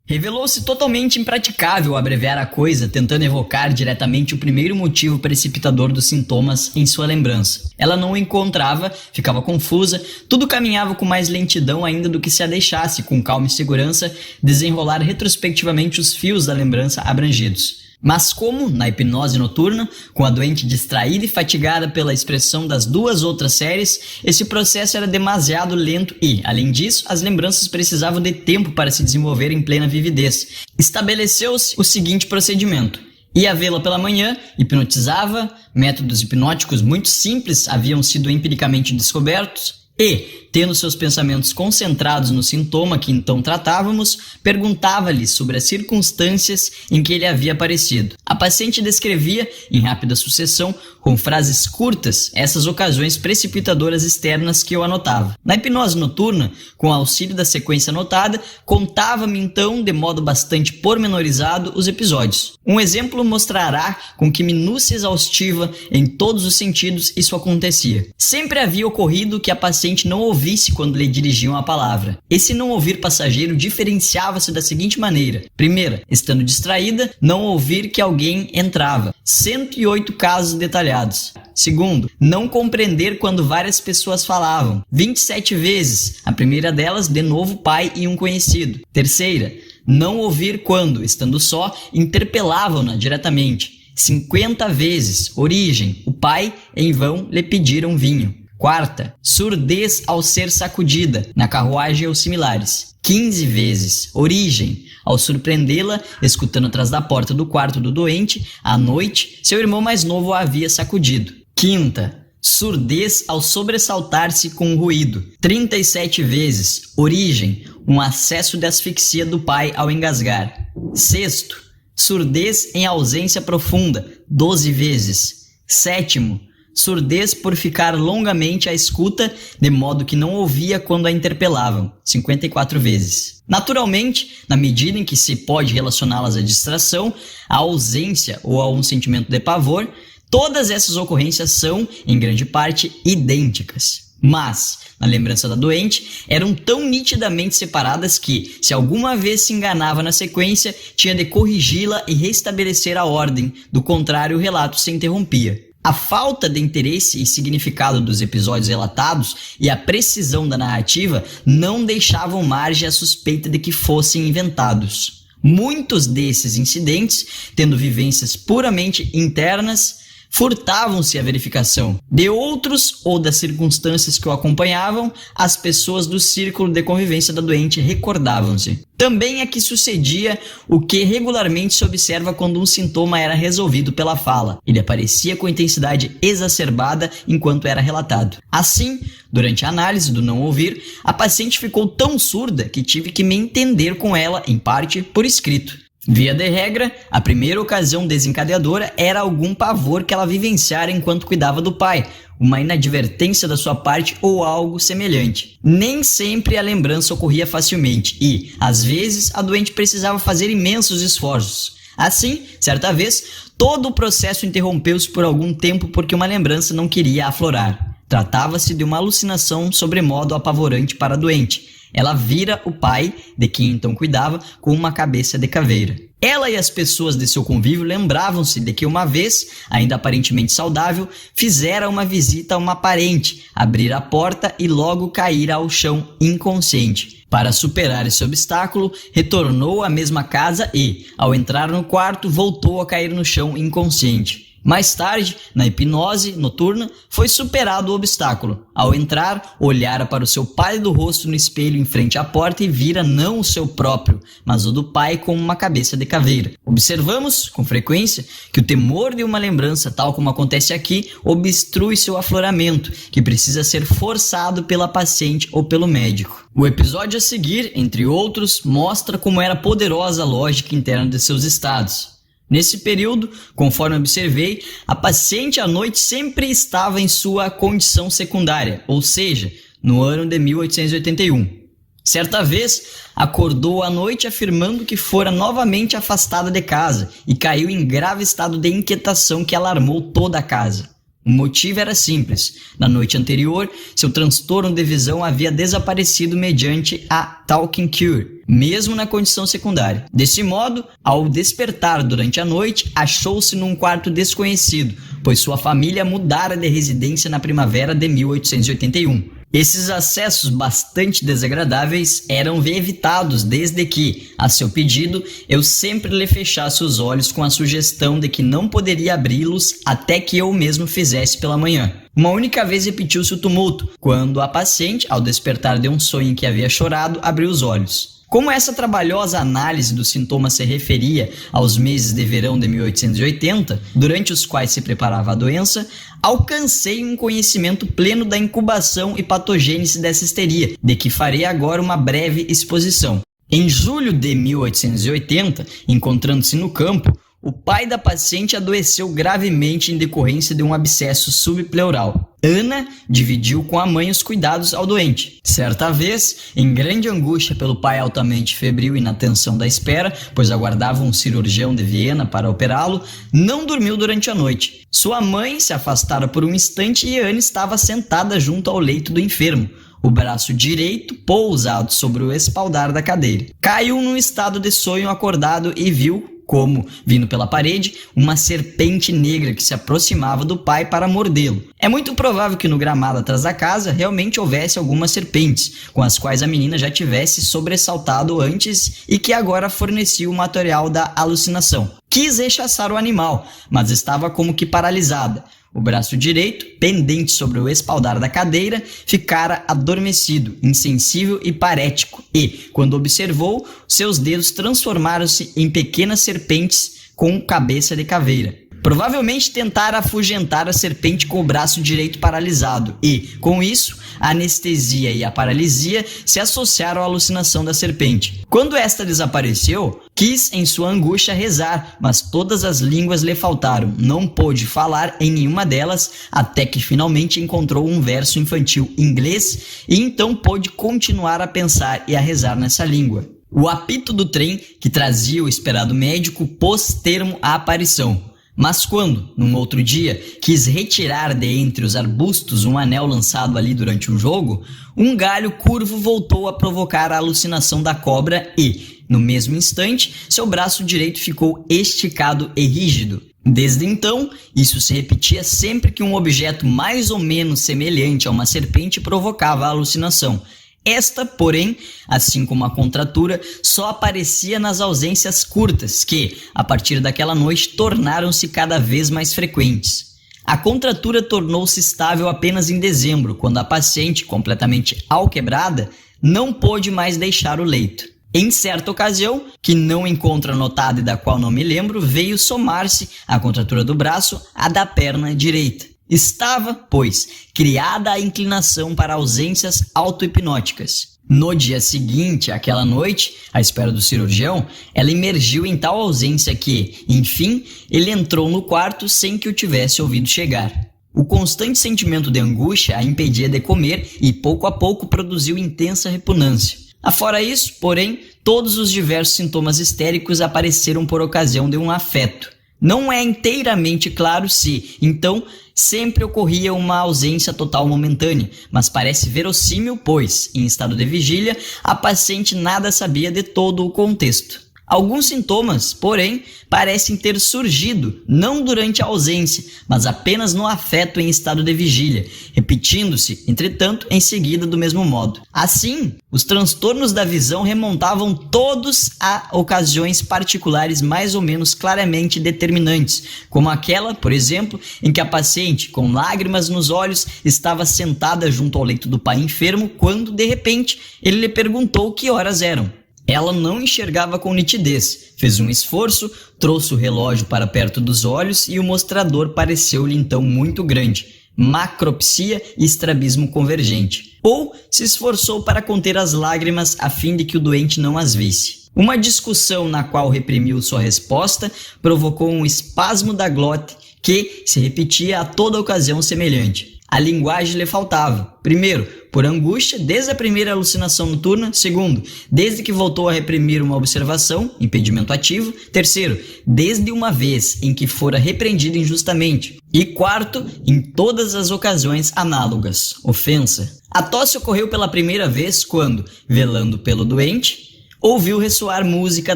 [SPEAKER 1] Revelou-se totalmente impraticável abreviar a coisa, tentando evocar diretamente o primeiro motivo precipitador dos sintomas em sua lembrança. Ela não o encontrava, ficava confusa, tudo caminhava com mais lentidão ainda do que se a deixasse, com calma e segurança, desenrolar retrospectivamente os fios da lembrança abrangidos. Mas como, na hipnose noturna, com a doente distraída e fatigada pela expressão das 2 outras séries, esse processo era demasiado lento e, além disso, as lembranças precisavam de tempo para se desenvolver em plena vividez. Estabeleceu-se o seguinte procedimento. Ia vê-la pela manhã, hipnotizava, métodos hipnóticos muito simples haviam sido empiricamente descobertos, E, tendo seus pensamentos concentrados no sintoma que então tratávamos, perguntava-lhe sobre as circunstâncias em que ele havia aparecido. A paciente descrevia, em rápida sucessão, com frases curtas, essas ocasiões precipitadoras externas que eu anotava. Na hipnose noturna, com o auxílio da sequência anotada, contava-me então, de modo bastante pormenorizado, os episódios. Um exemplo mostrará com que minúcia exaustiva, em todos os sentidos, isso acontecia. Sempre havia ocorrido que a paciente não ouvisse quando lhe dirigiam a palavra. Esse não ouvir passageiro diferenciava-se da seguinte maneira. Primeira, estando distraída, não ouvir que alguém entrava. 108 casos detalhados. Segundo, não compreender quando várias pessoas falavam. 27 vezes. A primeira delas, de novo, pai e um conhecido. Terceira, não ouvir quando, estando só, interpelavam-na diretamente. 50 vezes. Origem. O pai, em vão, lhe pediram vinho. Quarta, surdez ao ser sacudida, na carruagem ou similares. 15 vezes. Origem. Ao surpreendê-la, escutando atrás da porta do quarto do doente, à noite, seu irmão mais novo a havia sacudido. Quinta, surdez ao sobressaltar-se com o ruído. 37 vezes. Origem. Um acesso de asfixia do pai ao engasgar. Sexto, surdez em ausência profunda. 12 vezes. Sétimo, surdez por ficar longamente à escuta, de modo que não ouvia quando a interpelavam, 54 vezes. Naturalmente, na medida em que se pode relacioná-las à distração, à ausência ou a um sentimento de pavor, todas essas ocorrências são, em grande parte, idênticas. Mas, na lembrança da doente, eram tão nitidamente separadas que, se alguma vez se enganava na sequência, tinha de corrigi-la e restabelecer a ordem, do contrário o relato se interrompia. A falta de interesse e significado dos episódios relatados e a precisão da narrativa não deixavam margem à suspeita de que fossem inventados. Muitos desses incidentes, tendo vivências puramente internas, furtavam-se à verificação. De outros ou das circunstâncias que o acompanhavam, as pessoas do círculo de convivência da doente recordavam-se. Também aqui sucedia o que regularmente se observa quando um sintoma era resolvido pela fala. Ele aparecia com intensidade exacerbada enquanto era relatado. Assim, durante a análise do não ouvir, a paciente ficou tão surda que tive que me entender com ela, em parte, por escrito. Via de regra, a primeira ocasião desencadeadora era algum pavor que ela vivenciara enquanto cuidava do pai, uma inadvertência da sua parte ou algo semelhante. Nem sempre a lembrança ocorria facilmente e, às vezes, a doente precisava fazer imensos esforços. Assim, certa vez, todo o processo interrompeu-se por algum tempo porque uma lembrança não queria aflorar. Tratava-se de uma alucinação sobremodo apavorante para a doente. Ela vira o pai, de quem então cuidava, com uma cabeça de caveira. Ela e as pessoas de seu convívio lembravam-se de que uma vez, ainda aparentemente saudável, fizera uma visita a uma parente, abrira a porta e logo caíra ao chão inconsciente. Para superar esse obstáculo, retornou à mesma casa e, ao entrar no quarto, voltou a cair no chão inconsciente. Mais tarde, na hipnose noturna, foi superado o obstáculo. Ao entrar, olhara para o seu pálido rosto no espelho em frente à porta e vira não o seu próprio, mas o do pai com uma cabeça de caveira. Observamos, com frequência, que o temor de uma lembrança, tal como acontece aqui, obstrui seu afloramento, que precisa ser forçado pela paciente ou pelo médico. O episódio a seguir, entre outros, mostra como era poderosa a lógica interna de seus estados. Nesse período, conforme observei, a paciente à noite sempre estava em sua condição secundária, ou seja, no ano de 1881. Certa vez, acordou à noite afirmando que fora novamente afastada de casa e caiu em grave estado de inquietação que alarmou toda a casa. O motivo era simples. Na noite anterior, seu transtorno de visão havia desaparecido mediante a talking cure, mesmo na condição secundária. Desse modo, ao despertar durante a noite, achou-se num quarto desconhecido, pois sua família mudara de residência na primavera de 1881. Esses acessos bastante desagradáveis eram evitados desde que, a seu pedido, eu sempre lhe fechasse os olhos com a sugestão de que não poderia abri-los até que eu mesmo fizesse pela manhã. Uma única vez repetiu-se o tumulto, quando a paciente, ao despertar de um sonho em que havia chorado, abriu os olhos. Como essa trabalhosa análise dos sintomas se referia aos meses de verão de 1880, durante os quais se preparava a doença, alcancei um conhecimento pleno da incubação e patogênese dessa histeria, de que farei agora uma breve exposição. Em julho de 1880, encontrando-se no campo, o pai da paciente adoeceu gravemente em decorrência de um abscesso subpleural. Ana dividiu com a mãe os cuidados ao doente. Certa vez, em grande angústia pelo pai altamente febril e na tensão da espera, pois aguardava um cirurgião de Viena para operá-lo, não dormiu durante a noite. Sua mãe se afastara por um instante e Ana estava sentada junto ao leito do enfermo, o braço direito pousado sobre o espaldar da cadeira. Caiu num estado de sonho acordado e viu, como, vindo pela parede, uma serpente negra que se aproximava do pai para mordê-lo. É muito provável que no gramado atrás da casa realmente houvesse algumas serpentes, com as quais a menina já tivesse sobressaltado antes e que agora fornecia o material da alucinação. Quis rechaçar o animal, mas estava como que paralisada. O braço direito, pendente sobre o espaldar da cadeira, ficara adormecido, insensível e parético, e, quando observou, seus dedos transformaram-se em pequenas serpentes com cabeça de caveira. Provavelmente tentara afugentar a serpente com o braço direito paralisado e, com isso, a anestesia e a paralisia se associaram à alucinação da serpente. Quando esta desapareceu, quis em sua angústia rezar, mas todas as línguas lhe faltaram. Não pôde falar em nenhuma delas até que finalmente encontrou um verso infantil inglês e então pôde continuar a pensar e a rezar nessa língua. O apito do trem que trazia o esperado médico pôs termo à aparição. Mas quando, num outro dia, quis retirar de entre os arbustos um anel lançado ali durante um jogo, um galho curvo voltou a provocar a alucinação da cobra e, no mesmo instante, seu braço direito ficou esticado e rígido. Desde então, isso se repetia sempre que um objeto mais ou menos semelhante a uma serpente provocava a alucinação. Esta, porém, assim como a contratura, só aparecia nas ausências curtas que, a partir daquela noite, tornaram-se cada vez mais frequentes. A contratura tornou-se estável apenas em dezembro, quando a paciente, completamente alquebrada, não pôde mais deixar o leito. Em certa ocasião, que não encontro anotado e da qual não me lembro, veio somar-se a contratura do braço à da perna direita. Estava, pois, criada a inclinação para ausências auto-hipnóticas. No dia seguinte, àquela noite, à espera do cirurgião, ela emergiu em tal ausência que, enfim, ele entrou no quarto sem que o tivesse ouvido chegar. O constante sentimento de angústia a impedia de comer e, pouco a pouco, produziu intensa repugnância. Afora isso, porém, todos os diversos sintomas histéricos apareceram por ocasião de um afeto. Não é inteiramente claro se, então, sempre ocorria uma ausência total momentânea, mas parece verossímil, pois, em estado de vigília, a paciente nada sabia de todo o contexto. Alguns sintomas, porém, parecem ter surgido não durante a ausência, mas apenas no afeto em estado de vigília, repetindo-se, entretanto, em seguida do mesmo modo. Assim, os transtornos da visão remontavam todos a ocasiões particulares mais ou menos claramente determinantes, como aquela, por exemplo, em que a paciente, com lágrimas nos olhos, estava sentada junto ao leito do pai enfermo quando, de repente, ele lhe perguntou que horas eram. Ela não enxergava com nitidez, fez um esforço, trouxe o relógio para perto dos olhos e o mostrador pareceu-lhe então muito grande, macropsia e estrabismo convergente. Ou se esforçou para conter as lágrimas a fim de que o doente não as visse. Uma discussão na qual reprimiu sua resposta provocou um espasmo da glote que se repetia a toda ocasião semelhante. A linguagem lhe faltava. Primeiro, por angústia, desde a primeira alucinação noturna. Segundo, desde que voltou a reprimir uma observação, impedimento ativo. Terceiro, desde uma vez em que fora repreendido injustamente. E quarto, em todas as ocasiões análogas, ofensa. A tosse ocorreu pela primeira vez quando, velando pelo doente, ouviu ressoar música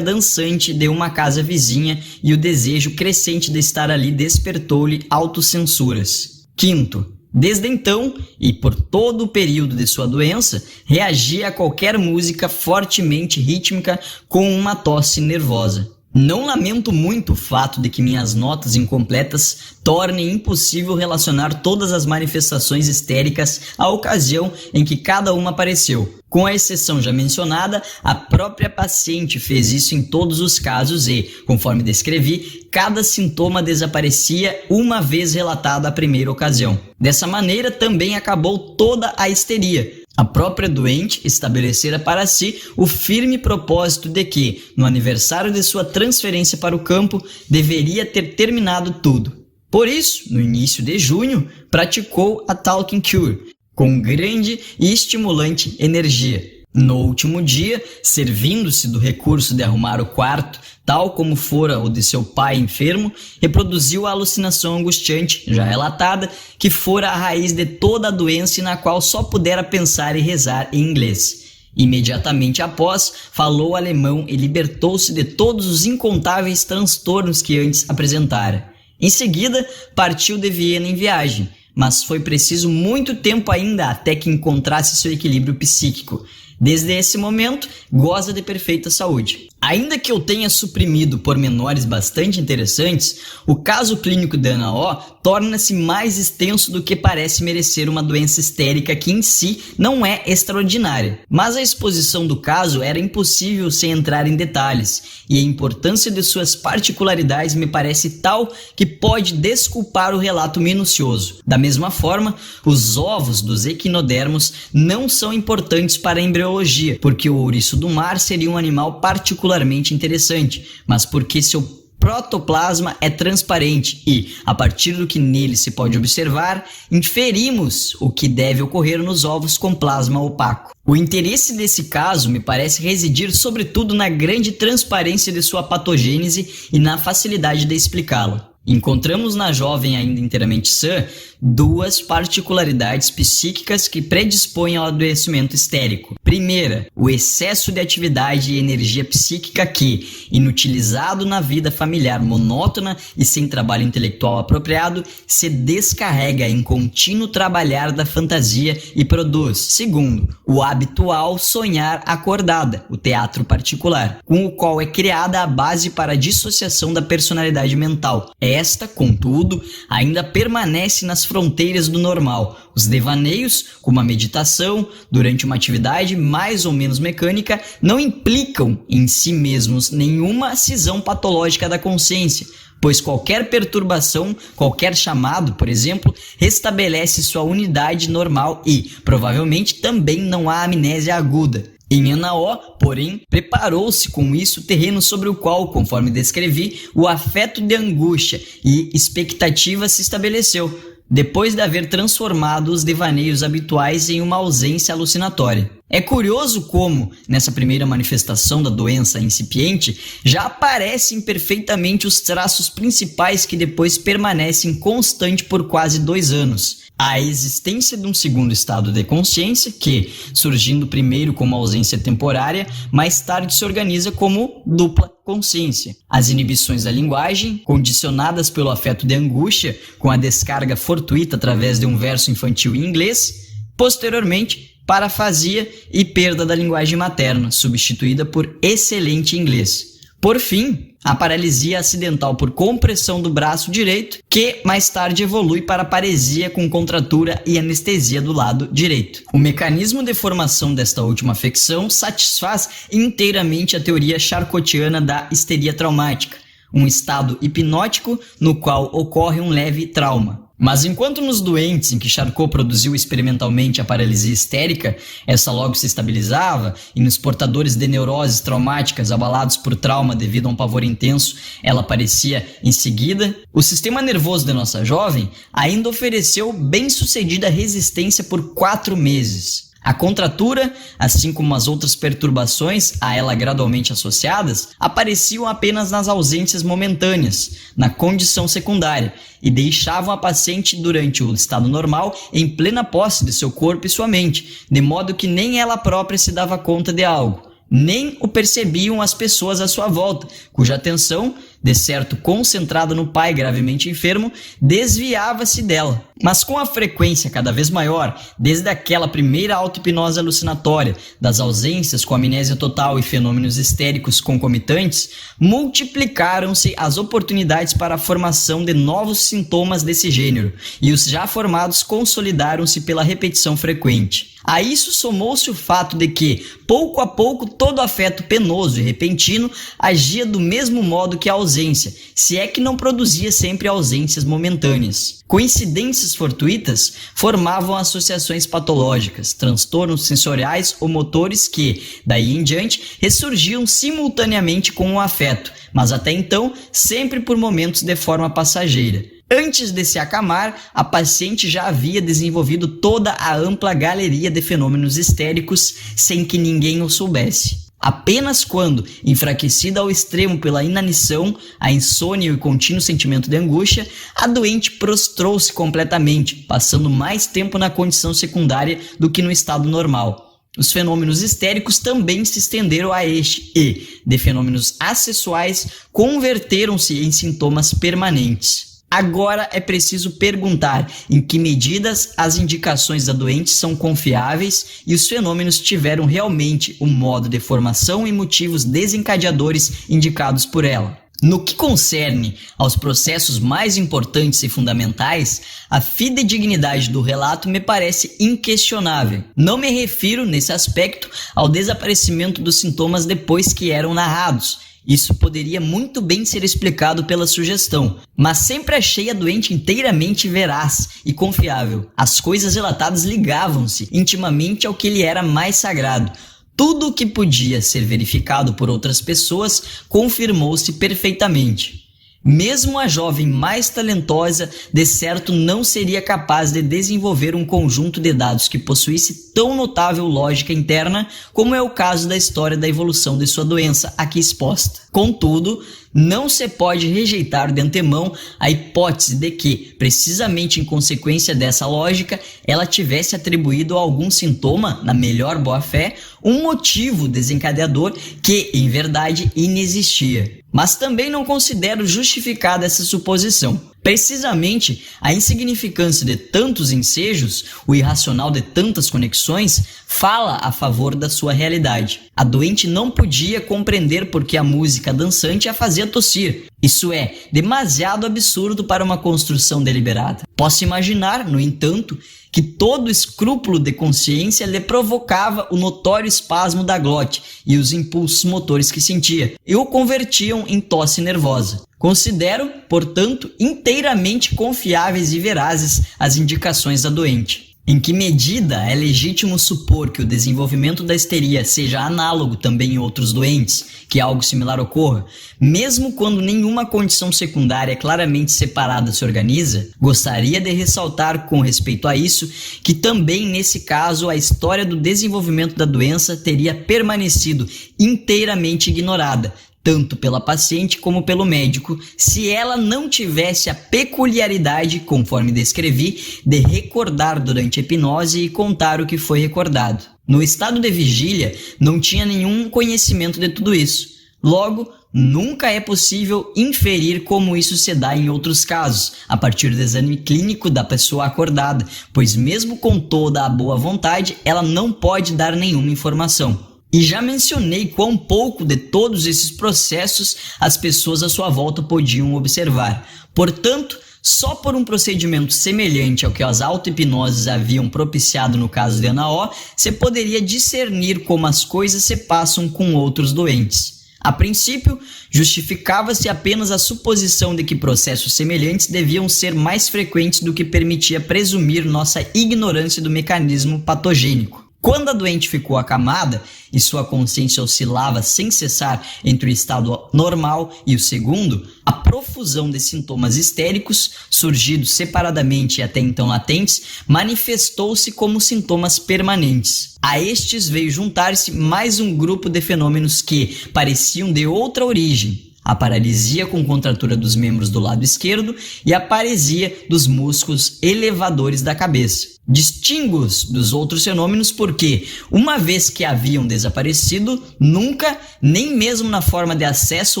[SPEAKER 1] dançante de uma casa vizinha e o desejo crescente de estar ali despertou-lhe autocensuras. Quinto, desde então, e por todo o período de sua doença, reagia a qualquer música fortemente rítmica com uma tosse nervosa. Não lamento muito o fato de que minhas notas incompletas tornem impossível relacionar todas as manifestações histéricas à ocasião em que cada uma apareceu. Com a exceção já mencionada, a própria paciente fez isso em todos os casos e, conforme descrevi, cada sintoma desaparecia uma vez relatada a primeira ocasião. Dessa maneira, também acabou toda a histeria. A própria doente estabelecera para si o firme propósito de que, no aniversário de sua transferência para o campo, deveria ter terminado tudo. Por isso, no início de junho, praticou a Talking Cure, com grande e estimulante energia. No último dia, servindo-se do recurso de arrumar o quarto, tal como fora o de seu pai enfermo, reproduziu a alucinação angustiante, já relatada, que fora a raiz de toda a doença e na qual só pudera pensar e rezar em inglês. Imediatamente após, falou alemão e libertou-se de todos os incontáveis transtornos que antes apresentara. Em seguida, partiu de Viena em viagem, mas foi preciso muito tempo ainda até que encontrasse seu equilíbrio psíquico. Desde esse momento, goza de perfeita saúde. Ainda que eu tenha suprimido pormenores bastante interessantes, o caso clínico da Ana O torna-se mais extenso do que parece merecer uma doença histérica que em si não é extraordinária. Mas a exposição do caso era impossível sem entrar em detalhes, e a importância de suas particularidades me parece tal que pode desculpar o relato minucioso. Da mesma forma, os ovos dos equinodermos não são importantes para a embriologia, porque o ouriço do mar seria um animal particularmente interessante, mas porque seu protoplasma é transparente e, a partir do que nele se pode observar, inferimos o que deve ocorrer nos ovos com plasma opaco. O interesse desse caso me parece residir sobretudo na grande transparência de sua patogênese e na facilidade de explicá-la. Encontramos na jovem ainda inteiramente sã duas particularidades psíquicas que predispõem ao adoecimento histérico. Primeira, o excesso de atividade e energia psíquica que, inutilizado na vida familiar monótona e sem trabalho intelectual apropriado, se descarrega em contínuo trabalhar da fantasia e produz. Segundo, o habitual sonhar acordada, o teatro particular, com o qual é criada a base para a dissociação da personalidade mental. Esta, contudo, ainda permanece nas fronteiras do normal. Os devaneios, como a meditação, durante uma atividade mais ou menos mecânica, não implicam em si mesmos nenhuma cisão patológica da consciência, pois qualquer perturbação, qualquer chamado, por exemplo, restabelece sua unidade normal e, provavelmente, também não há amnésia aguda. Em Ana O, porém, preparou-se com isso o terreno sobre o qual, conforme descrevi, o afeto de angústia e expectativa se estabeleceu, depois de haver transformado os devaneios habituais em uma ausência alucinatória. É curioso como, nessa primeira manifestação da doença incipiente, já aparecem perfeitamente os traços principais que depois permanecem constantes por quase 2 anos. A existência de um segundo estado de consciência que, surgindo primeiro como ausência temporária, mais tarde se organiza como dupla consciência. As inibições da linguagem, condicionadas pelo afeto de angústia, com a descarga fortuita através de um verso infantil em inglês, posteriormente, parafasia e perda da linguagem materna, substituída por excelente inglês. Por fim, a paralisia acidental por compressão do braço direito, que mais tarde evolui para paresia com contratura e anestesia do lado direito. O mecanismo de formação desta última afecção satisfaz inteiramente a teoria charcotiana da histeria traumática, um estado hipnótico no qual ocorre um leve trauma. Mas enquanto nos doentes em que Charcot produziu experimentalmente a paralisia histérica, essa logo se estabilizava, e nos portadores de neuroses traumáticas abalados por trauma devido a um pavor intenso, ela aparecia em seguida, o sistema nervoso de nossa jovem ainda ofereceu bem-sucedida resistência por 4 meses. A contratura, assim como as outras perturbações a ela gradualmente associadas, apareciam apenas nas ausências momentâneas, na condição secundária, e deixavam a paciente durante o estado normal em plena posse de seu corpo e sua mente, de modo que nem ela própria se dava conta de algo, nem o percebiam as pessoas à sua volta, cuja atenção de certo concentrada no pai gravemente enfermo, desviava-se dela. Mas com a frequência cada vez maior, desde aquela primeira auto-hipnose alucinatória, das ausências com amnésia total e fenômenos histéricos concomitantes, multiplicaram-se as oportunidades para a formação de novos sintomas desse gênero, e os já formados consolidaram-se pela repetição frequente. A isso somou-se o fato de que, pouco a pouco, todo afeto penoso e repentino agia do mesmo modo que a ausência, se é que não produzia sempre ausências momentâneas. Coincidências fortuitas formavam associações patológicas, transtornos sensoriais ou motores que, daí em diante, ressurgiam simultaneamente com o afeto, mas até então sempre por momentos de forma passageira. Antes de se acamar, a paciente já havia desenvolvido toda a ampla galeria de fenômenos histéricos sem que ninguém o soubesse. Apenas quando, enfraquecida ao extremo pela inanição, a insônia e o contínuo sentimento de angústia, a doente prostrou-se completamente, passando mais tempo na condição secundária do que no estado normal. Os fenômenos histéricos também se estenderam a este e, de fenômenos assexuais, converteram-se em sintomas permanentes. Agora é preciso perguntar em que medidas as indicações da doente são confiáveis e os fenômenos tiveram realmente o modo de formação e motivos desencadeadores indicados por ela. No que concerne aos processos mais importantes e fundamentais, a fidedignidade do relato me parece inquestionável. Não me refiro, nesse aspecto, ao desaparecimento dos sintomas depois que eram narrados. Isso poderia muito bem ser explicado pela sugestão, mas sempre achei a doente inteiramente veraz e confiável. As coisas relatadas ligavam-se intimamente ao que lhe era mais sagrado. Tudo o que podia ser verificado por outras pessoas confirmou-se perfeitamente. Mesmo a jovem mais talentosa, de certo não seria capaz de desenvolver um conjunto de dados que possuísse tão notável lógica interna como é o caso da história da evolução de sua doença aqui exposta. Contudo, não se pode rejeitar de antemão a hipótese de que, precisamente em consequência dessa lógica, ela tivesse atribuído a algum sintoma, na melhor boa-fé, um motivo desencadeador que, em verdade, inexistia. Mas também não considero justificada essa suposição. Precisamente, a insignificância de tantos ensejos, o irracional de tantas conexões, fala a favor da sua realidade. A doente não podia compreender por que a música dançante a fazia tossir. Isso é demasiado absurdo para uma construção deliberada. Posso imaginar, no entanto, que todo escrúpulo de consciência lhe provocava o notório espasmo da glote e os impulsos motores que sentia, e o convertiam em tosse nervosa. Considero, portanto, inteiramente confiáveis e verazes as indicações da doente. Em que medida é legítimo supor que o desenvolvimento da histeria seja análogo também em outros doentes, que algo similar ocorra, mesmo quando nenhuma condição secundária claramente separada se organiza? Gostaria de ressaltar com respeito a isso que também nesse caso a história do desenvolvimento da doença teria permanecido inteiramente ignorada, tanto pela paciente como pelo médico, se ela não tivesse a peculiaridade, conforme descrevi, de recordar durante a hipnose e contar o que foi recordado. No estado de vigília, não tinha nenhum conhecimento de tudo isso. Logo, nunca é possível inferir como isso se dá em outros casos, a partir do exame clínico da pessoa acordada, pois mesmo com toda a boa vontade, ela não pode dar nenhuma informação. E já mencionei quão pouco de todos esses processos as pessoas à sua volta podiam observar. Portanto, só por um procedimento semelhante ao que as auto-hipnoses haviam propiciado no caso de Ana O, se poderia discernir como as coisas se passam com outros doentes. A princípio, justificava-se apenas a suposição de que processos semelhantes deviam ser mais frequentes do que permitia presumir nossa ignorância do mecanismo patogênico. Quando a doente ficou acamada e sua consciência oscilava sem cessar entre o estado normal e o segundo, a profusão de sintomas histéricos, surgidos separadamente e até então latentes, manifestou-se como sintomas permanentes. A estes veio juntar-se mais um grupo de fenômenos que pareciam de outra origem. a paralisia com contratura dos membros do lado esquerdo e a paresia dos músculos elevadores da cabeça. Distingue-os dos outros fenômenos porque, uma vez que haviam desaparecido, nunca, nem mesmo na forma de acesso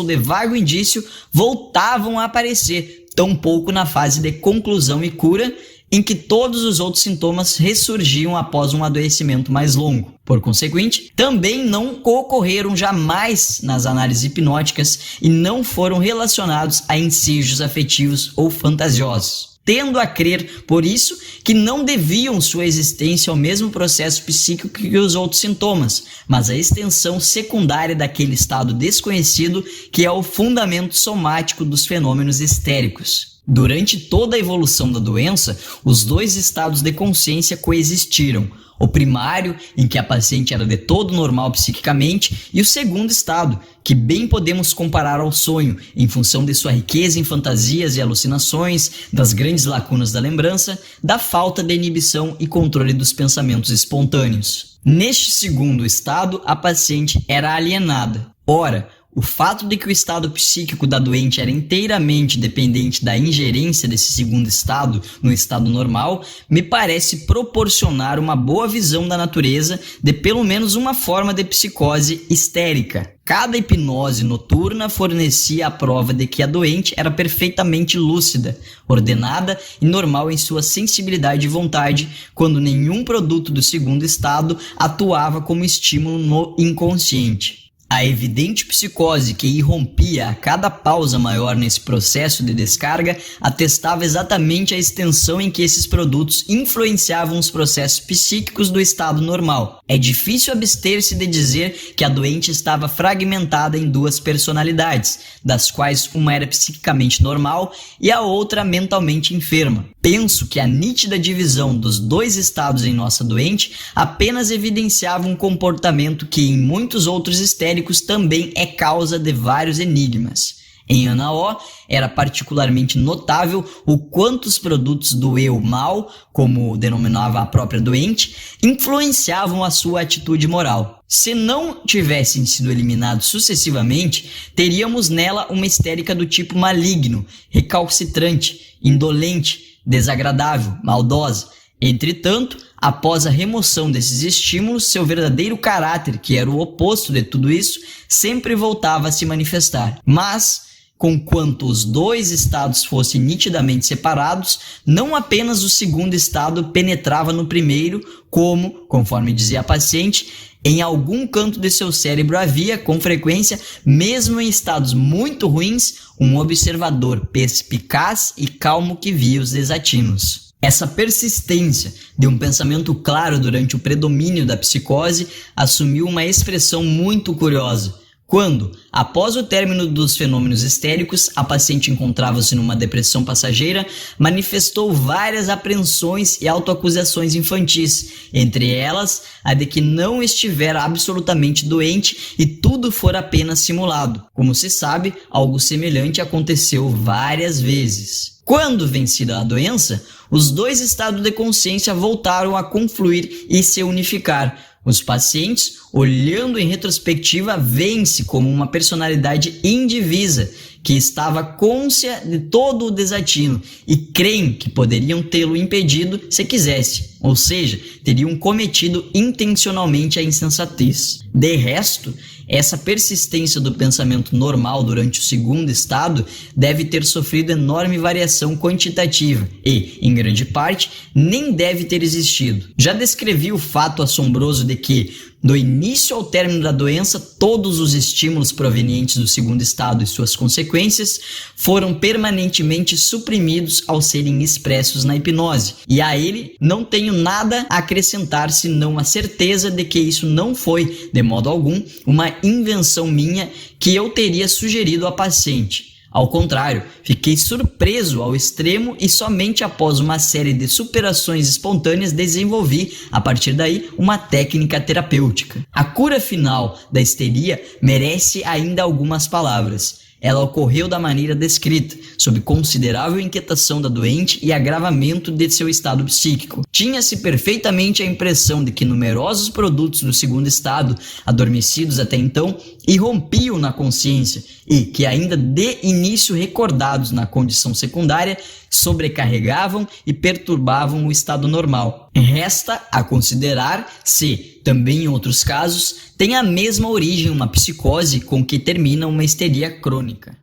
[SPEAKER 1] ou de vago indício, voltavam a aparecer, tampouco na fase de conclusão e cura, em que todos os outros sintomas ressurgiam após um adoecimento mais longo. Por conseguinte, também não ocorreram jamais nas análises hipnóticas e não foram relacionados a ensejos afetivos ou fantasiosos. Tendo a crer, por isso, que não deviam sua existência ao mesmo processo psíquico que os outros sintomas, mas à extensão secundária daquele estado desconhecido que é o fundamento somático dos fenômenos histéricos. Durante toda a evolução da doença, os dois estados de consciência coexistiram. O primário, em que a paciente era de todo normal psiquicamente, e o segundo estado, que bem podemos comparar ao sonho, em função de sua riqueza em fantasias e alucinações, das grandes lacunas da lembrança, da falta de inibição e controle dos pensamentos espontâneos. Neste segundo estado, a paciente era alienada. Ora, o fato de que o estado psíquico da doente era inteiramente dependente da ingerência desse segundo estado no estado normal, me parece proporcionar uma boa visão da natureza de pelo menos uma forma de psicose histérica. Cada hipnose noturna fornecia a prova de que a doente era perfeitamente lúcida, ordenada e normal em sua sensibilidade e vontade, quando nenhum produto do segundo estado atuava como estímulo no inconsciente. A evidente psicose que irrompia a cada pausa maior nesse processo de descarga atestava exatamente a extensão em que esses produtos influenciavam os processos psíquicos do estado normal. É difícil abster-se de dizer que a doente estava fragmentada em duas personalidades, das quais uma era psiquicamente normal e a outra mentalmente enferma. Penso que a nítida divisão dos dois estados em nossa doente apenas evidenciava um comportamento que em muitos outros histéricos também é causa de vários enigmas. Em Ana O, era particularmente notável o quanto os produtos do eu mal, como denominava a própria doente, influenciavam a sua atitude moral. Se não tivessem sido eliminados sucessivamente, teríamos nela uma histérica do tipo maligno, recalcitrante, indolente, desagradável, maldosa. Entretanto, após a remoção desses estímulos, seu verdadeiro caráter, que era o oposto de tudo isso, sempre voltava a se manifestar. Mas, conquanto os dois estados fossem nitidamente separados, não apenas o segundo estado penetrava no primeiro, como, conforme dizia a paciente, em algum canto de seu cérebro havia, com frequência, mesmo em estados muito ruins, um observador perspicaz e calmo que via os desatinos. Essa persistência de um pensamento claro durante o predomínio da psicose assumiu uma expressão muito curiosa. Quando, após o término dos fenômenos histéricos, a paciente encontrava-se numa depressão passageira, manifestou várias apreensões e autoacusações infantis, entre elas a de que não estivera absolutamente doente e tudo fora apenas simulado. Como se sabe, algo semelhante aconteceu várias vezes. Quando vencida a doença, os dois estados de consciência voltaram a confluir e se unificar. Os pacientes, olhando em retrospectiva, veem-se como uma personalidade indivisa, que estava cônscia de todo o desatino e creem que poderiam tê-lo impedido se quisesse, ou seja, teriam cometido intencionalmente a insensatez. De resto, essa persistência do pensamento normal durante o segundo estado deve ter sofrido enorme variação quantitativa e, em grande parte, nem deve ter existido. Já descrevi o fato assombroso de que, do início ao término da doença, todos os estímulos provenientes do segundo estado e suas consequências foram permanentemente suprimidos ao serem expressos na hipnose. E a ele não tenho nada a acrescentar senão a certeza de que isso não foi, de modo algum, uma invenção minha que eu teria sugerido à paciente. Ao contrário, fiquei surpreso ao extremo e somente após uma série de superações espontâneas desenvolvi, a partir daí, uma técnica terapêutica. A cura final da histeria merece ainda algumas palavras. Ela ocorreu da maneira descrita, sob considerável inquietação da doente e agravamento de seu estado psíquico. Tinha-se perfeitamente a impressão de que numerosos produtos do segundo estado, adormecidos até então, irrompiam na consciência e que, ainda de início recordados na condição secundária, sobrecarregavam e perturbavam o estado normal. Resta a considerar se, também em outros casos, tem a mesma origem uma psicose com que termina uma histeria crônica.